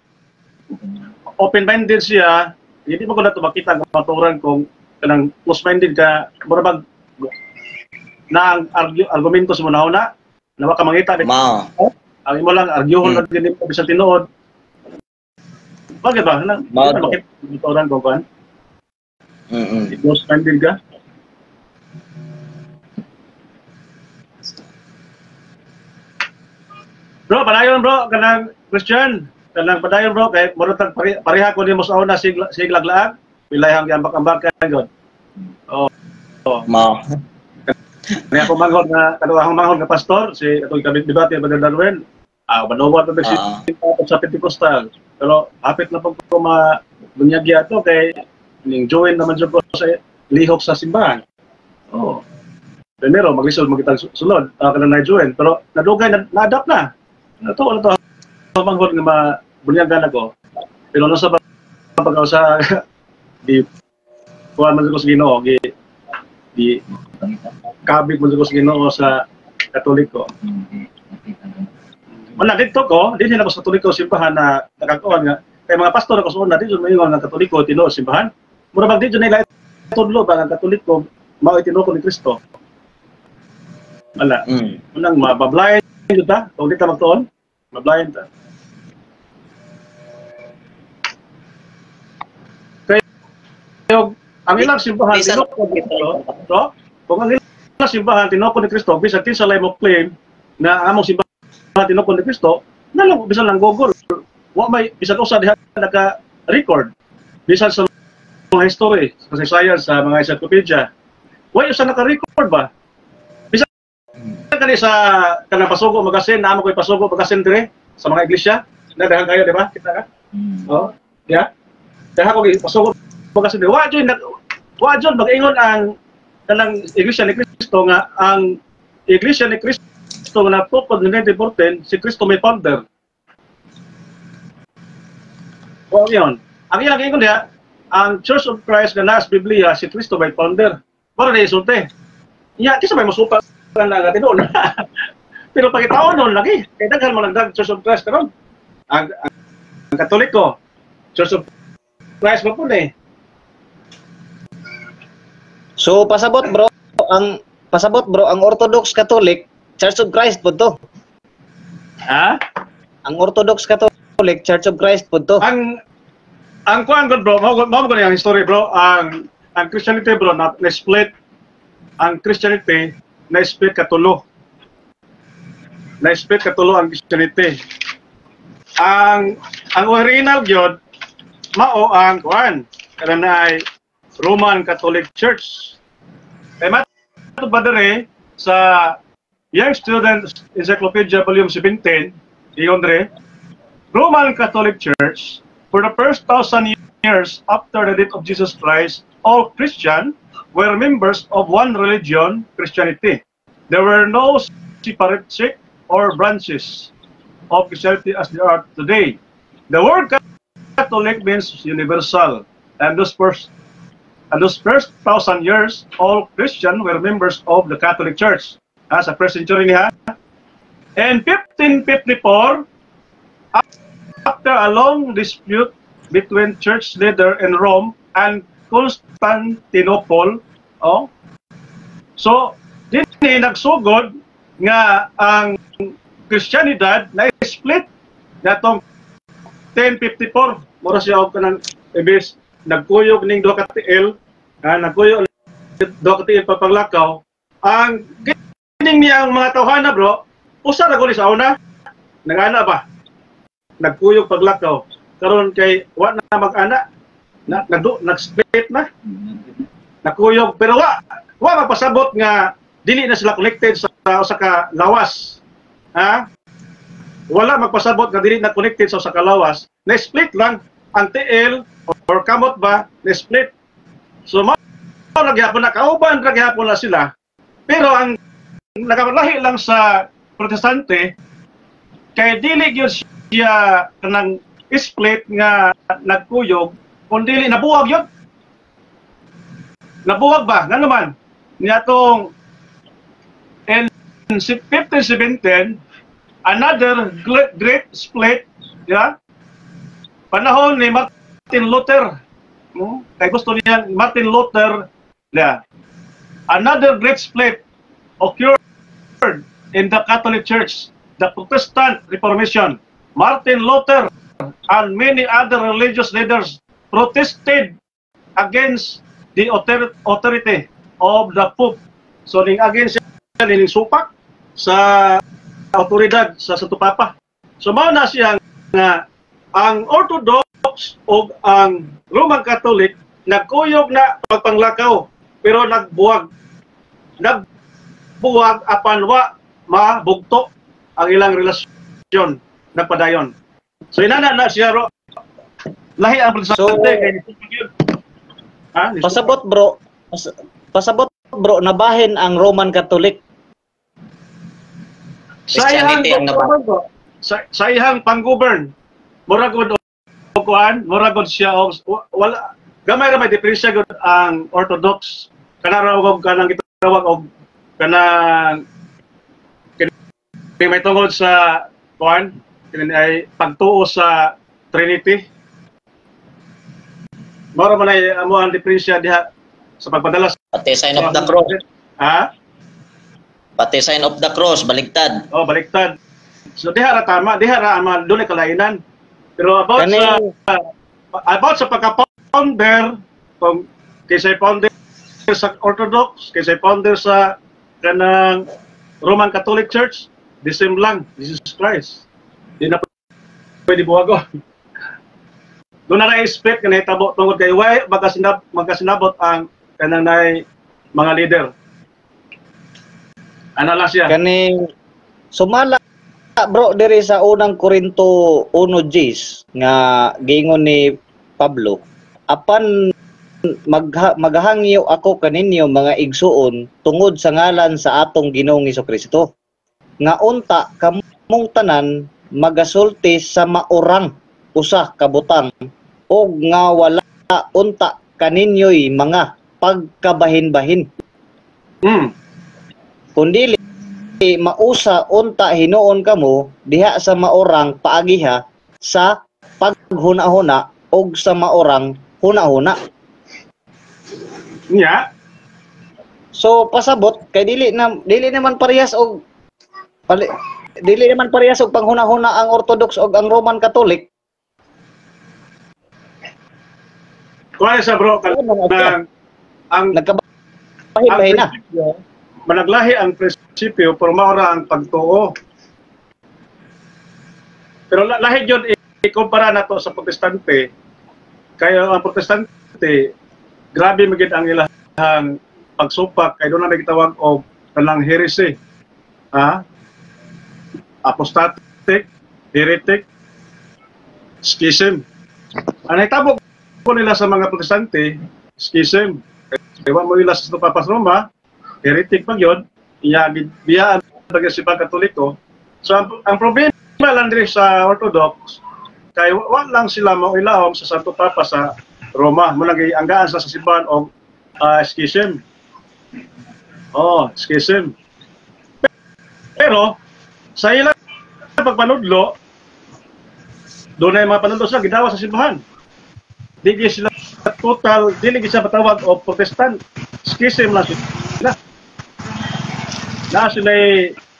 open-minded siya, hindi mo ko na ito makita ang maturan kung kanang close-minded ka, mura na ang argumento sa muna na baka mangita. Ang imo lang, arguhon lang din mo sa tinuod. Bakit ba? Bakit maturan kung kan? Close-minded ka? Bro, padayon bro, kanang Christian. Kanang padayon bro, kay murag pareha ko nimo sa una siglaglaag. Pilayhang ambak-ambak kan god. Oh. Mao. Kaya ako manghod nga kaduhang manghod nga pastor si atong kabit debate Brother Darwin. Manuwa pa sa Pentecostal. Pero hapit na pag ko bunyagya to kay ning join naman jud ko sa lihok sa simbahan. Oh. Primero maglisod mo kitang sulod kana na join pero nadugay na-adapt na. Ito ano to manghod nga bunyagan ako. Pero no sa pag sa di kuan man ko sa Ginoo di kabig mo sa Ginoo sa Katoliko. Wala dito ko, di na ko sa Katoliko simbahan na nagkakuan nga kay mga pastor ako sa una di mo ingon nga Katoliko Tinuod simbahan. Mura bang di nila tudlo ba nga Katoliko mao itinuod ni Kristo. Wala. Unang mabablayan jud ta, kung di ta magtuon, mablayan ta. Kaya ang ilang simbahan tinukod ni Kristo, kung ang ilang simbahan tinukod ni Kristo, bisan kinsa lay mo claim na among simbahan tinukod ni Kristo, nalang bisan lang Google. Wa may bisan usa diha naka-record. Bisan sa mga history, sa science, sa mga encyclopedia. Wa usa naka-record ba? Bisan kani sa kanang Pasugo Magasin, naamo koy Pasugo Magasin dire sa mga iglesia, na dahan kayo di ba? Kita ka? Oh, yeah. Dahan ko Pasugo Magasin dire. Wa jud mag-ingon ang kanang iglesia ni Kristo nga ang iglesia ni Kristo nga natukod ni 1914 si Kristo may founder. O yun. Ang ilang ingon diha, ang Church of Christ nga nasa Biblia si Kristo may founder. Para na isulti. Iya, kisa may masupa lang nga tinuon. Pero pagitaon noon lagi, kay daghan mo nagdag Church of Christ karon. Ang Katoliko, Church of Christ mo po eh. So pasabot bro, ang Orthodox Catholic Church of Christ po to. Ha? Ang Orthodox Catholic Church of Christ po to. Ang kuan god bro, mao ko yung history bro, ang Christianity bro na split ang Christianity na split katulo. Na split katulo ang Christianity. Ang original gyud mao ang kuan kana na ay Roman Catholic Church. Kay matud ba dere sa Young Student Encyclopedia Volume 17, iyon dere, Roman Catholic Church, for the first 1,000 years after the death of Jesus Christ, all Christians were members of one religion, Christianity. There were no separate sects or branches of Christianity as there are today. The word Catholic means universal, and those first 1,000 years, all Christians were members of the Catholic Church. Sa first century niya. In 1554, after a long dispute between church leader in Rome and Constantinople, so din nagsugod nga ang Christianidad na split natong 1054. Mura siya og kanang ibis nagkuyog ning duha ka tiil, nagkuyog duha ka tiil papaglakaw. Ang gining niya ang mga tawhana bro, usa ra guli sa una. Nagana ba? Nagkuyog paglakaw. Karon kay wa na mag-ana. Nag-split na. Nakuyog pero wa magpasabot nga dili na sila connected sa usa ka lawas. Ha? Wala magpasabot nga dili na connected sa usa ka lawas. Na-split lang ang tiil or kamot ba na-split. So nagyapon na kauban nagyapon na sila. Pero ang nakalahi lang sa Protestante kay dili gyud siya kanang split nga nagkuyog kundi nabuwag yun. Nabuwag ba? Nga naman niyatong in 1517 another great split, yeah? Panahon ni Martin Luther, kay gusto niya Martin Luther, yeah. Another great split occurred in the Catholic Church, the Protestant Reformation. Martin Luther and many other religious leaders protested against the authority of the Pope. So ning against siya ning supak sa autoridad sa Santo Papa. So mao na siya nga ang Orthodox o ang Roman Catholic nagkuyog na pagpanglakaw pero nagbuwag apan wa mabugto ang ilang relasyon nagpadayon. So inana na siya ro lahi ang protestante kay Pasabot bro, nabahin ang Roman Catholic. Christianity ang nabahin. Sa ihang pang-govern murag gud kuan, murag gud siya wala gamay ra may diferensya gud ang Orthodox kana og kanang gitawag og kanang may tungod sa kuan kini ay pagtuo sa Trinity. Mara man ay amo ang diferensya diha sa pagpadala Pati sign of the cross. Ha? Pati sign of the cross, baligtad. Oh, baliktad. So diha ra tama, diha ra ama dunay kalainan. Pero about sa pagka-founder, kung kisay founder sa Orthodox, kisay founder sa kanang Roman Catholic Church, the same lang, Jesus Christ. Di na pwede buwago. Doon na na-expect na itabo tungkol kay way magkasinabot ang kanang mga leader. Ano lang siya? Kani sumala bro diri sa unang Korinto 1:10 nga giingon ni Pablo, apan maghangyo ako kaninyo mga igsuon tungod sa ngalan sa atong Ginoong Hesukristo nga unta kamong tanan magasulti sa maurang usa ka butang o nga wala unta kaninyo'y mga pagkabahin-bahin. Kundi mausa unta hinuon kamo diha sa maurang paagiha sa paghuna-huna og sa maurang huna-huna. Nya. So pasabot kay dili naman parehas og dili naman parehas og panghuna-huna ang Orthodox og ang Roman Catholic. Kuha sa bro, ang nagkabahin-bahin na. Managlahi ang prinsipyo pero maura ang pagtuo. Pero lahi yun ikumpara na to sa protestante. Kaya ang protestante grabe magid ang ilang pagsupak kay doon na may gitawag og kanang heresy. Apostatic, heretic, schism. Ang hitabo ko nila sa mga protestante, schism. Kaya mo ila sa Papas Roma, heretic pag yun, biyaan pag si Katoliko. So ang problema lang din sa Orthodox, kaya wala lang sila mo ilahom sa Santo Papa sa Roma. Mula anggaan sa simbahan o schism. Schism. Pero, sa ilang pagpanudlo, doon ay mga panudlo sila, gidawa sa simbahan. Dili sila total, dili sila patawag o protestant. Schism lang sila. Na sila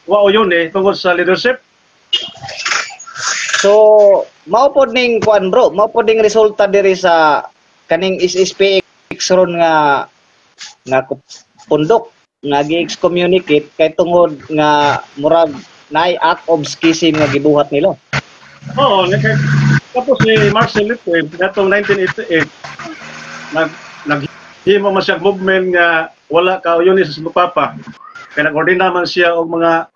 wao yun tungkol sa leadership. So, mao pod ning kuan bro, mao pod ning resulta diri sa kaning SSPX ron nga pundok nga gi-excommunicate kay tungod nga murag naay act of schism nga gibuhat nila. Tapos si Marcel Lipweb, natong 1988, naghimo man siya movement nga wala kauyon sa Papa. Kaya nag-ordina man siya og mga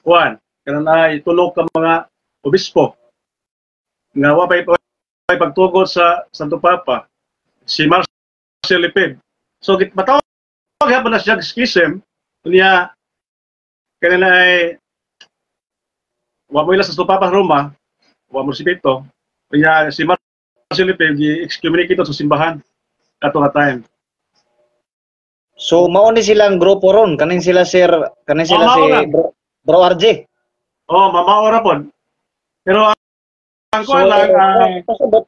kuan, kanang tulog ka mga obispo nga wa pay pagtugod sa Santo Papa. Si Marcel Lipweb. So matawag hapon na siya schism niya kanang wa mo ila sa Santo Papa Roma, wa mo respeto. Kaya si Marcel Lipweb gi-excommunicate sa simbahan ato nga time. So mao ni silang grupo ron, kaning sila si Bro RJ. Mamaora pod. Pero ang kuan lang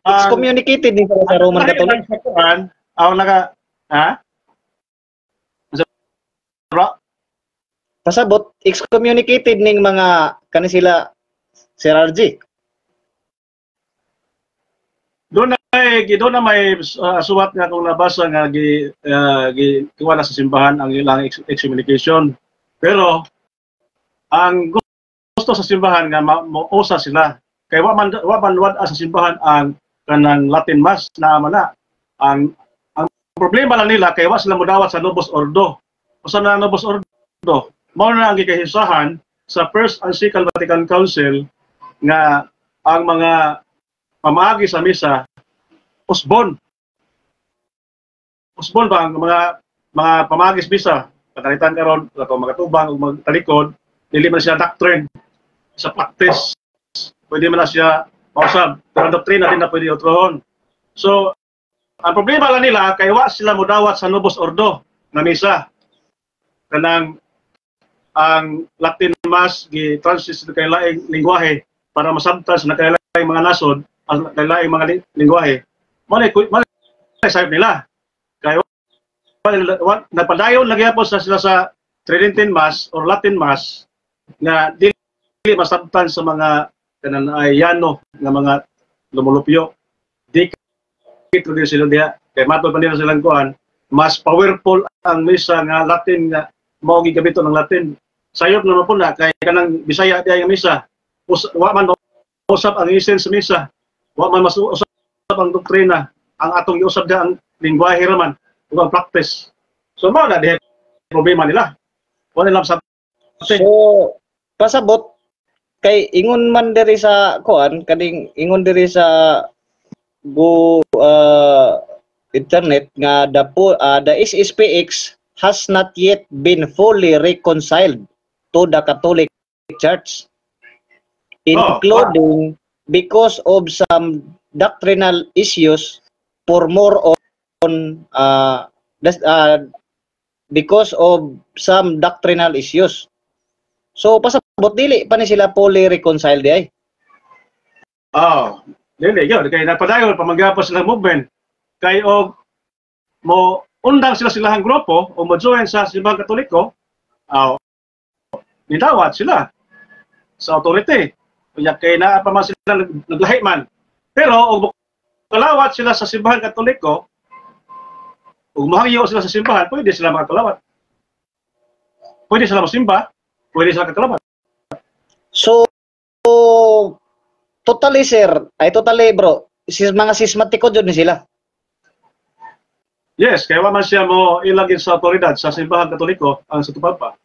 excommunicated din sila sa Roman Catholic. Pasabot excommunicated ning mga kaning sila Sir RJ. Doon na may suwat nga kung nabasa nga giwala sa simbahan ang ilang excommunication. Pero ang gusto sa simbahan nga mausa sila. Kay wa man wad sa simbahan ang kanang Latin Mass na mana. Ang problema lang nila kay wa sila modawat sa Novus Ordo. Usa na Novus Ordo, mao na ang gikahisahan sa First Encyclical Vatican Council nga ang mga pamaagi sa misa usbon ba ang mga pamaagi sa misa katalitan karon ato magatubang ug magtalikod dili man siya doctrine sa practice pwede man na siya mausab pero ang doktrina din na pwede utrohon. So ang problema lang nila kay wa sila modawat sa Novus Ordo na misa kanang ang Latin Mass gi-translate kay laing lengguwahe para masabtan sa nakailaing mga nasod ang nakailaing mga lengguwahe. Mali sabi nila kay nagpadayon lagi po sa sila sa Tridentine Mass or Latin Mass nga dili masabtan sa mga kanang ayano nga mga lumulupyo. Di kito din sila diha kay matod pa nila silang kuan mas powerful ang misa nga Latin nga mao gigabito ng Latin. Sayop naman po na kay kanang Bisaya diha nga misa wa man usab ang essence sa misa, wa man mas usab ang doktrina, ang atong giusab diha ang lengguwahe raman ug ang practice. So mao na diha problema nila. Wala lang sa So pasabot kay ingon man diri sa kuan kaning ingon diri sa internet nga the SSPX has not yet been fully reconciled to the Catholic Church, including because of some doctrinal issues for more on because of some doctrinal issues. So pasabot dili pa ni sila fully reconciled di ay. Dili gyud kay napadayon pamagyapon sila movement kay og mo undang sila silahang grupo o mo-join sa simbahang Katoliko, nidawat sila sa authority. Kaya kay naa pa man sila naglahi man. Pero og kalawat sila sa simbahang Katoliko, ug mahangyo sila sa simbahan, pwede sila makakalawat. Pwede sila masimba, pwede sila kakalawat. So totally sir, totally bro, mga sismatiko jud ni sila. Yes, kaya man siya mo ilagin sa otoridad sa simbahang Katoliko ang sa tupapa.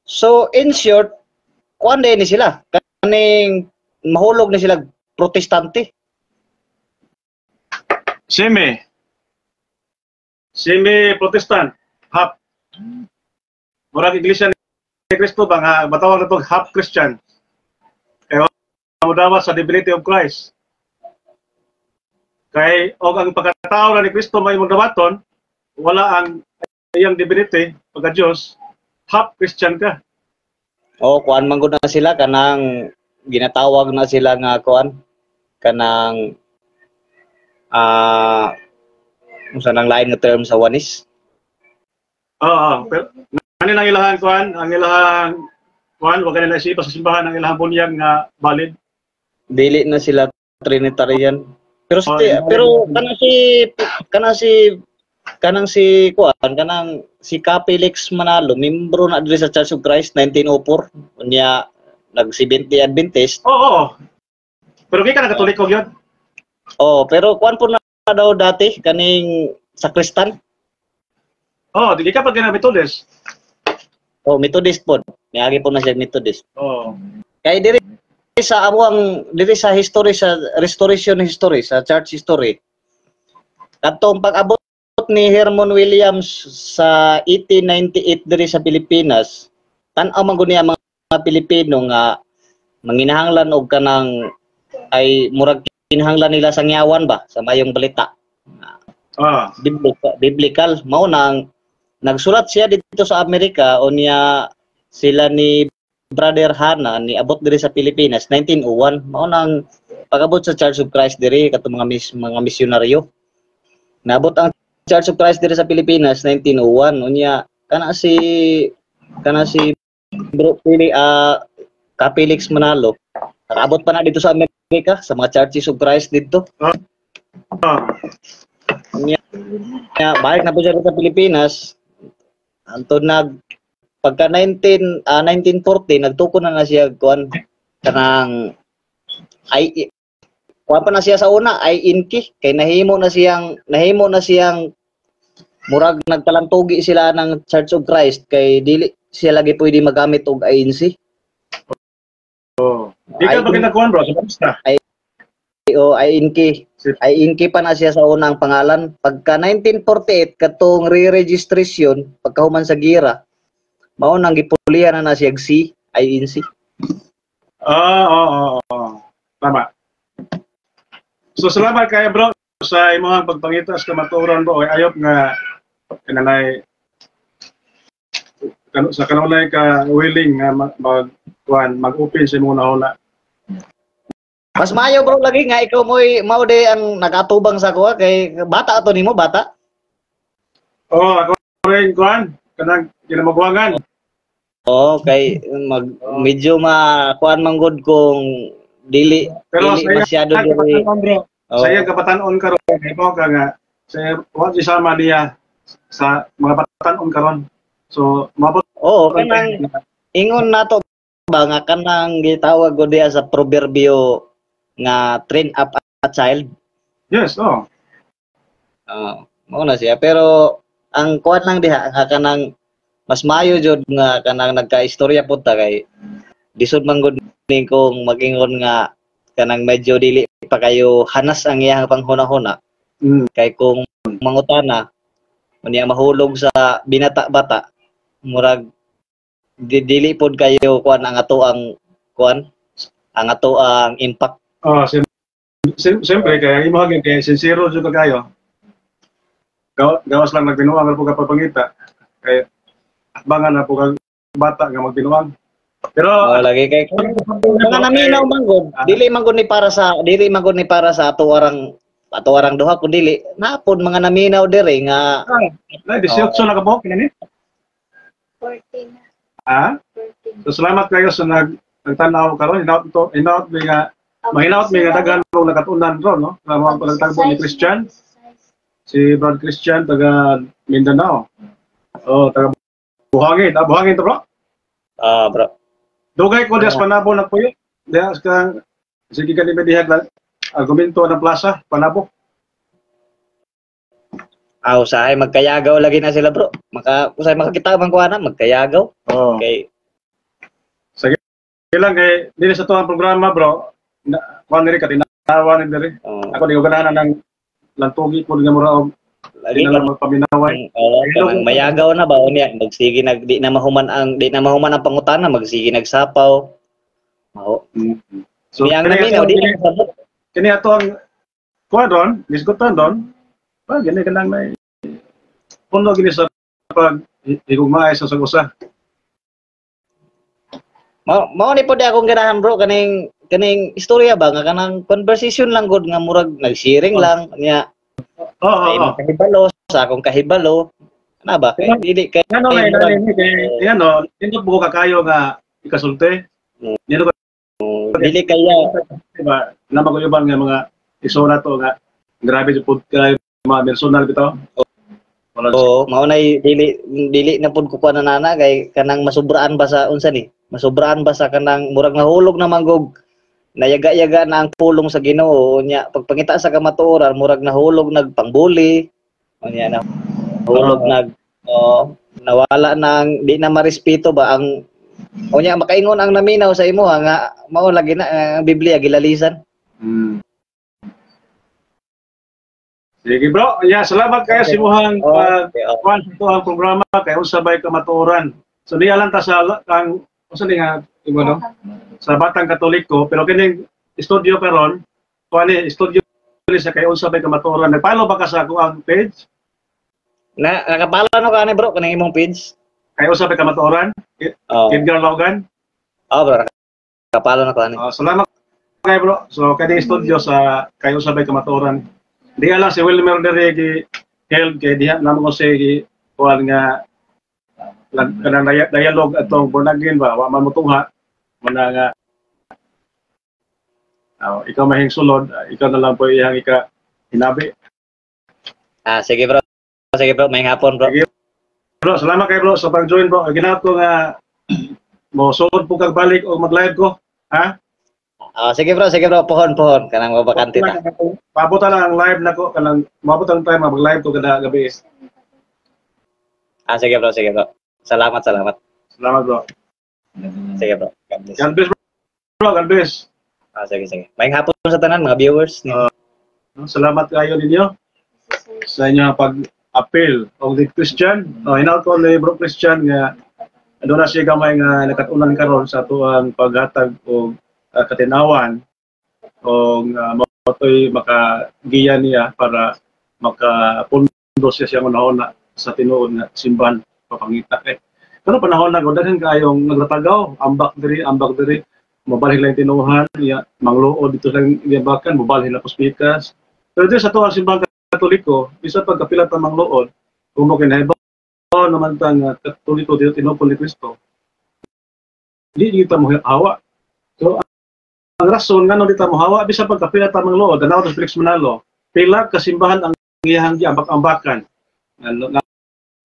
So in short, kuan din ni sila kaning mahulog ni sila protestante. Semi protestant, half. Murag iglesia ni Cristo ba nga matawag na itong half Christian. Kaya modawat sa divinity of Christ. Kay og ang pagkatao na ni Cristo may modawaton, wala ang iyang divinity pagka Dios, half Christian ka. Kuan man gud na sila kanang ginatawag na sila nga kuan kanang unsa nang lain nga term sa wanis. Pero ano nang ilahang kuan, ang ilahang kuan wag na isipa sa simbahan ang ilahang bunyag nga valid. Dili na sila Trinitarian. Pero kanang si Capelix Manalo, membro na diri sa Church of Christ 1904, unya nag-70 Adventist. Pero kay kana Katoliko gyud. Pero kuan po na daw dati kaning sakristan. Dili ka pag Methodist. Methodist po. Niagi po na siya Methodist. Kay diri sa history sa restoration history sa church history. Katong pag-abot ni Herman Williams sa 1898 diri sa Pilipinas, tan-aw man gud niya mga Pilipino nga manginahanglan og kanang ay murag kinahanglan nila sa ngyawan ba sa mayong balita. Biblical mao nang nagsulat siya dito sa Amerika unya sila ni Brother Hana ni abot diri sa Pilipinas 1901 mao nang pag-abot sa Church of Christ diri katong mga misyonaryo. Naabot ang Church of Christ diri sa Pilipinas 1901 unya kana si Bro Pili Capelix Manalo nakabot pa na dito sa Amerika sa mga Churches of Christ dito. Unya balik na po siya sa Pilipinas antod pagka 1940 nagtuko na siya kuan kanang ay kuan pa na siya sa una ay inki kay nahimo na siyang murag nagpalantugi sila ng Church of Christ kay dili siya lagi pwede magamit og INC. Oh. Di ka ba kinakuan bro? Sa Ay inki pa na siya sa unang pangalan. Pagka 1948 katong re-registration pagkahuman sa gira mao nang gipulihan na siya si INC. Tama. So salamat kayo bro sa imong pagpangita sa kamatuoran bro. Ayop nga kanalay sa kanulay ka willing nga mag-open sa imong nahuna. Mas maayo bro lagi nga ikaw mao de ang nakatubang sa kuha kay bata ato nimo bata. Ako rin kuan kanang ginamagwangan. Kay medyo kuan man gud kung dili masyado dili. Saya kabatanon karon imo ka nga saya wa sama niya sa mga batanon karon. So mabot kanang ingon nato ba nga kanang gitawag gud diha sa proverbio nga train up a child. Yes, Mao na siya pero ang kuan lang diha nga kanang mas maayo jud nga kanang nagkaistorya pud ta kay disod man gud ni kung magingon nga kanang medyo dili pa kayo hanas ang iyang panghuna-huna. Kay kung mangutana unya mahulog sa binata-bata murag dili pod kayo kuan ang ato ang impact. Siyempre kaya imo hagin kay sincero jud kayo. Gawas lang nagbinuang po ka papangita. Kay abangan na po kang bata nga magbinuang. Pero lagi kay mga naminaw man gud, dili man gud ni para sa ato arang duha kun dili napod mga naminaw dire nga 18 na ka po kinani? 14. 14. So salamat kayo sa nagtanaw karon inaut mi nga mahinaut mi nga daghan og nakatunan ron no. Mga pagtagbo ni Christian. Si Brad Christian taga Mindanao. Taga Buhangin. Buhangin to bro? Bro. Dugay ko dias Panabo nagpuyo. Dias kang sige ka ni medihag lang argumento ng plaza Panabo. Usahay magkayagaw lagi na sila bro. Usahay makakita man kuana magkayagaw. Okay. Sige lang kay dili sa tuwang programa bro. Kuan diri ka tinawa ni diri. Ako di ko ganahan ng lantugi ko nga mura og lagi na magpaminaway. Kanang mayagaw na ba unya magsige di na mahuman ang pangutana magsige nagsapaw. Mao. So yang naminaw di na sabot. Kini ato ang kuan ron, gisgutan ron. Gani kanang may puno gini sa pag higugmaay sa sagusa. Mao ni pod akong ganahan bro kaning istorya ba nga kanang conversation lang gud nga murag nag-sharing lang niya. Kahibalo sa akong kahibalo. Ana ba? Dili kay hindi buko kayo nga ikasulti. Dili kaya diba na maguyuban nga mga isura to nga grabe jud pud kay mga personal bitaw. Mao nay dili na pud ko kuan nana kay kanang masubraan ba sa unsa ni? Masubraan ba sa kanang murag nahulog na manggog nayaga-yaga na ang pulong sa Ginoo nya pagpangita sa kamatuoran murag nahulog nagpangbuli unya na hulog nawala nang di na marespeto ba ang unya makaingon ang naminaw sa imo nga mao lagi na ang Biblia gilalisan. Sige bro, salamat kayo si Muhang kuan ito ang programa kay usabay kamatuoran. So diya lang ta sa ang usa ni nga no? Sa Batang Katoliko pero kining studio karon kuani studio sa kay usabay kamatuoran. Nagpalo ba ka sa ako ang page? Nakapalo no ka ni bro kaning imong page? Kay usabay kamatuoran? Edgar Logan? Bro. Nakapalo na ko ani. Salamat kayo bro. So kining studio sa kay usabay kamatuoran. Di ala si Wilmer Deregi held kay diha namo ko si kuan nga kanang dialogue atong born again ba wa man motuha man nga ikaw mahing sulod ikaw na lang po iyang hinabi. Sige bro. Sige bro, may hapon bro. Sige Bro, salamat kay bro sa pag-join bro. Ginawa ko nga mo sugod po kag balik o mag-live ko. Ha? Sige bro, pohon. Kanang mabakante ta. Pabuta lang ang live nako kanang mabot ang time mag-live ko kada gabi. Sige bro. Salamat. Salamat bro. Sige bro. God bless. God bless bro. God bless. Sige. Maayong hapon sa tanan mga viewers. Salamat kayo ninyo sa inyong pag-appeal o the Christian. Hinaut ko ni bro Christian nga doon na siya gamay nga nakatunan karon sa tuang paghatag o katinawan o matoy makagiya niya para makapundo siya unahon sa tinuod nga simbahan papangita kay pero panahon na daghan kayong naglatagaw ambak diri mabalhin lang tinuhan ya mangluod dito lang gibakan mabalhin na puspikas pero dito sa tuang simbahan katoliko bisa pagkapila ta mangluod kung mo kinahibaw naman ta nga katoliko dito tinupon ni Kristo di kita mo hawa so ang rason nga no dito mo hawa bisa pagkapila ta mangluod danaw ta Felix Manalo pila ka simbahan ang iyang giambak-ambakan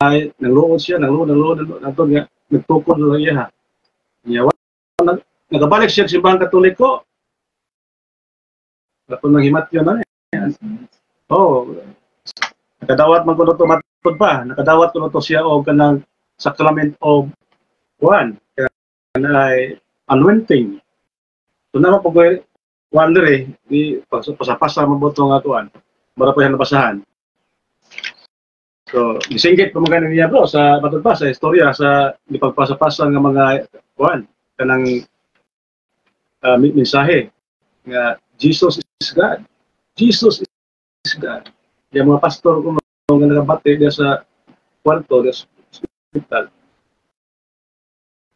ay nagluod siya nagluod nato nga nagtukod lang iya niya nagabalik siya sa simbahan katoliko ato nang himatyon na nakadawat man kuno to matod pa nakadawat kuno to siya og kanang sacrament of one kanay anointing so naman pag wonder di pasapasa mabuto nga tuan para pa yan nabasahan. So, disinggit pamagana niya bro sa matod pa sa istorya sa ipagpasa-pasa nga mga kuan kanang mensahe nga Jesus is God. Jesus is God. Yung mga pastor kung nagabate dia sa kwarto dia sa hospital.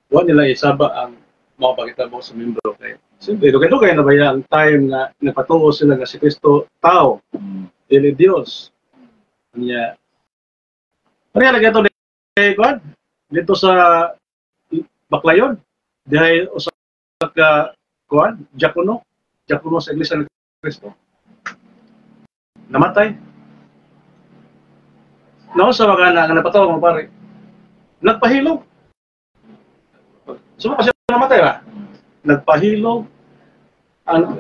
Wa nila isaba ang mga pagkitabo sa membro kay. Siyempre, dugay na ba ang time nga nagpatuo sila nga si Kristo tao, dili Dios. Niya Pareha lagi ito God dito sa Baclayon dahil usa ka kuan diakono sa Iglesia ni Cristo namatay sa mga nga napataw mo pare nagpahilog so kasi namatay ba nagpahilog ang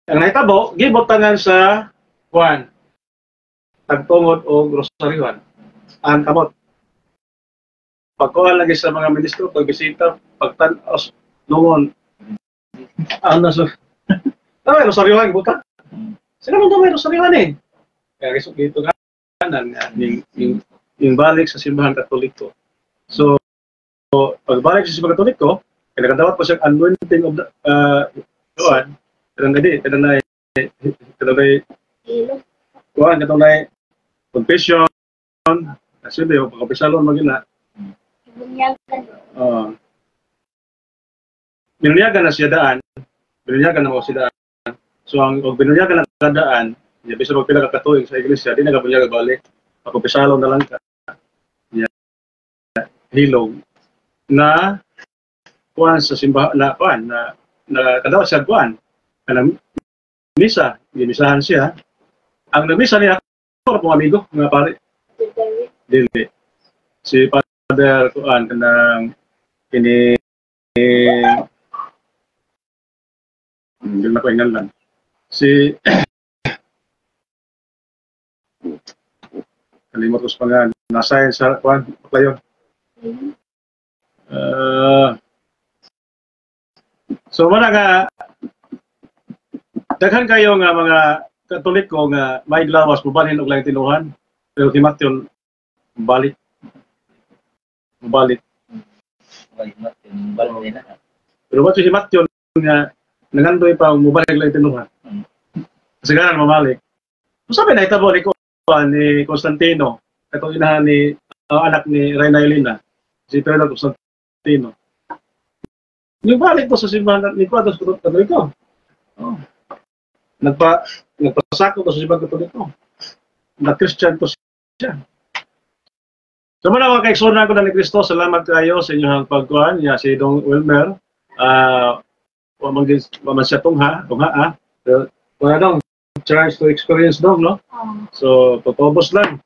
nahitabo gibotangan sa kuan tagtungod o rosaryohan ang kamot. Pagkuhan lagi sa mga ministro, pagbisita, pagtanos, noon. Nasa... Tama, rosaryohan, buta. Sila mo may rosaryohan eh. Kaya dito nga, yung balik sa simbahan katoliko. So, pagbalik sa simbahan katoliko, kinakadawat po siyang anointing of the, doon, kanang confession, kasi di, pagkapisalon magina. Binunyagan na siya daan. Binunyagan na mo siya daan. So, ang binunyagan na kadaan, niya, bisa magpila ka katuig sa iglesia, di na kabunyagan balik. Pagkapisalon na lang ka. Niya, hilog. Na, kuhan sa simbahan, na kuhan, na kadawat siya kuhan. Kanang misa, gimisahan siya. Ang nagmisa niya, ako pong amigo, mga pare. Dili. Si Father Kuan kanang ini hindi na ko ingalan. Si kalimot ko sa pangalan. Nasa sa Kuan, Baclayon. So wala nga daghan kayo nga mga Katoliko nga may glawas mubalhin og laing tinuhan. Pero himatyon balik. Pero wala si himatyon nga nangandoy pa mubalik lang tinuhan. Kasi ganan mamalik. Sabi na itabo ni Constantino, katong inahan ni anak ni Reyna Elena, si Pedro Constantino. Yung balik to sa simbahan ni Kuados Katoliko. Nagpasako to sa simbahan Katoliko. Na-Christian to siya. So muna mga kaiksunan ko na ni Kristo, salamat kayo sa inyong pagkuhan. Ya, si Dong Wilmer, waman siya tungha. Wala dong, chance to experience dong, no? So, tutubos lang.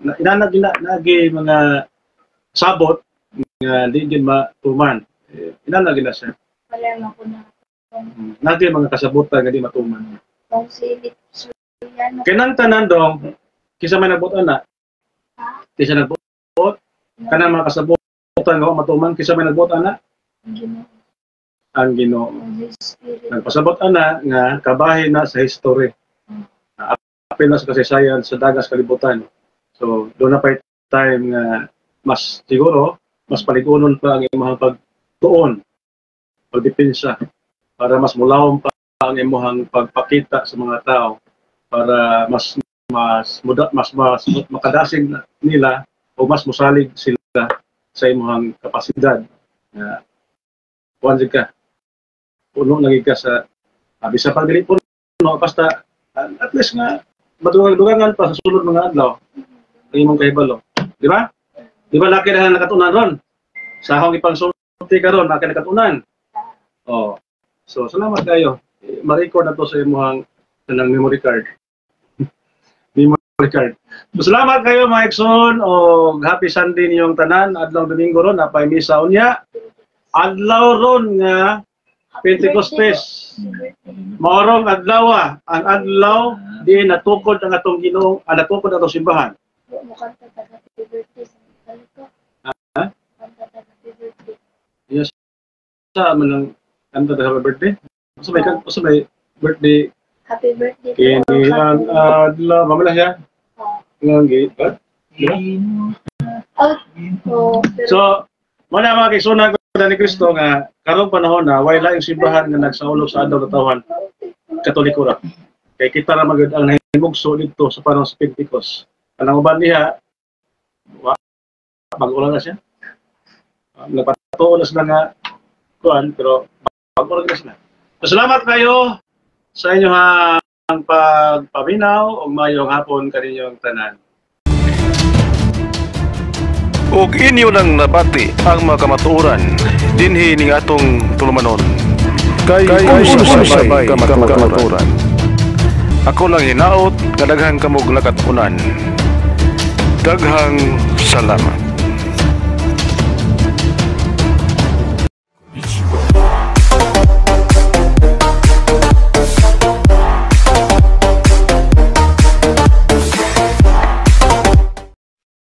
Inanag nagi mga sabot nga di gid matuman. Inana gina siya. Wala na ko na. Nadi mga kasabutan nga di matuman. Kung silit, so yan. Kinang tanan dong, kisa may nagbot ana. Kisa nagbot, kanang mga kasabutan nga matuman, kisa may nagbot ana. Ang Ginoo. Nagpasabot ana nga kabahin na sa history. Apil na sa kasaysayan sa dagas kalibutan. So, doon na pa time nga mas siguro, mas paligunon pa ang imong pagtuon, pagdepensa, para mas mulawom pa ang imong pagpakita sa mga tao, para mas makadasig nila o mas musalig sila sa imong kapasidad. Kuan ka, puno lagi ka sa bisa pag dili puno, basta at least nga madugang-dugangan pa sa sulod mga adlaw ang imong kahibalo. Di ba? Di ba laki na nakatunan ron? Sa akong ipangsulti ka ron, laki nakatunan. Oh. So, salamat kayo. Ma-record na to sa imong ng memory card. Memory card. So, salamat kayo mga Ekson o happy Sunday niyong tanan. Adlaw Domingo ron, napay misa unya. Adlaw ron nga Pentecostes. Maorong adlaw ang adlaw di natukod ang atong Ginoo, natukod ang atong simbahan. Mukhang taga happy birthday sa mga ko. Ha? Mukhang taga happy birthday. Yes. Sa manang kanta sa birthday. Sa may birthday Happy birthday. kini ang adlaw mamala siya. Ngang gate ba? So, muna mga kaigsunan ko ni Kristo nga karong panahon na wala yung simbahan nga nagsaulog sa adlaw katawan Katoliko ra. Kay kita ra magud ang nahimugso dito sa panahon sa Pentecost. Kanang uban diha mag-ulan na siya. Nagpatuon na sila nga kuan pero mag-ulan na sila. So, salamat kayo sa inyong pagpaminaw ug mayong hapon kaninyong tanan. Ug inyo nang nabati ang mga kamatuoran dinhi ning atong tulumanon. Kay unsay kamatuoran. Ako lang hinaot, kadaghang kamog nakatunan. Daghang salamat.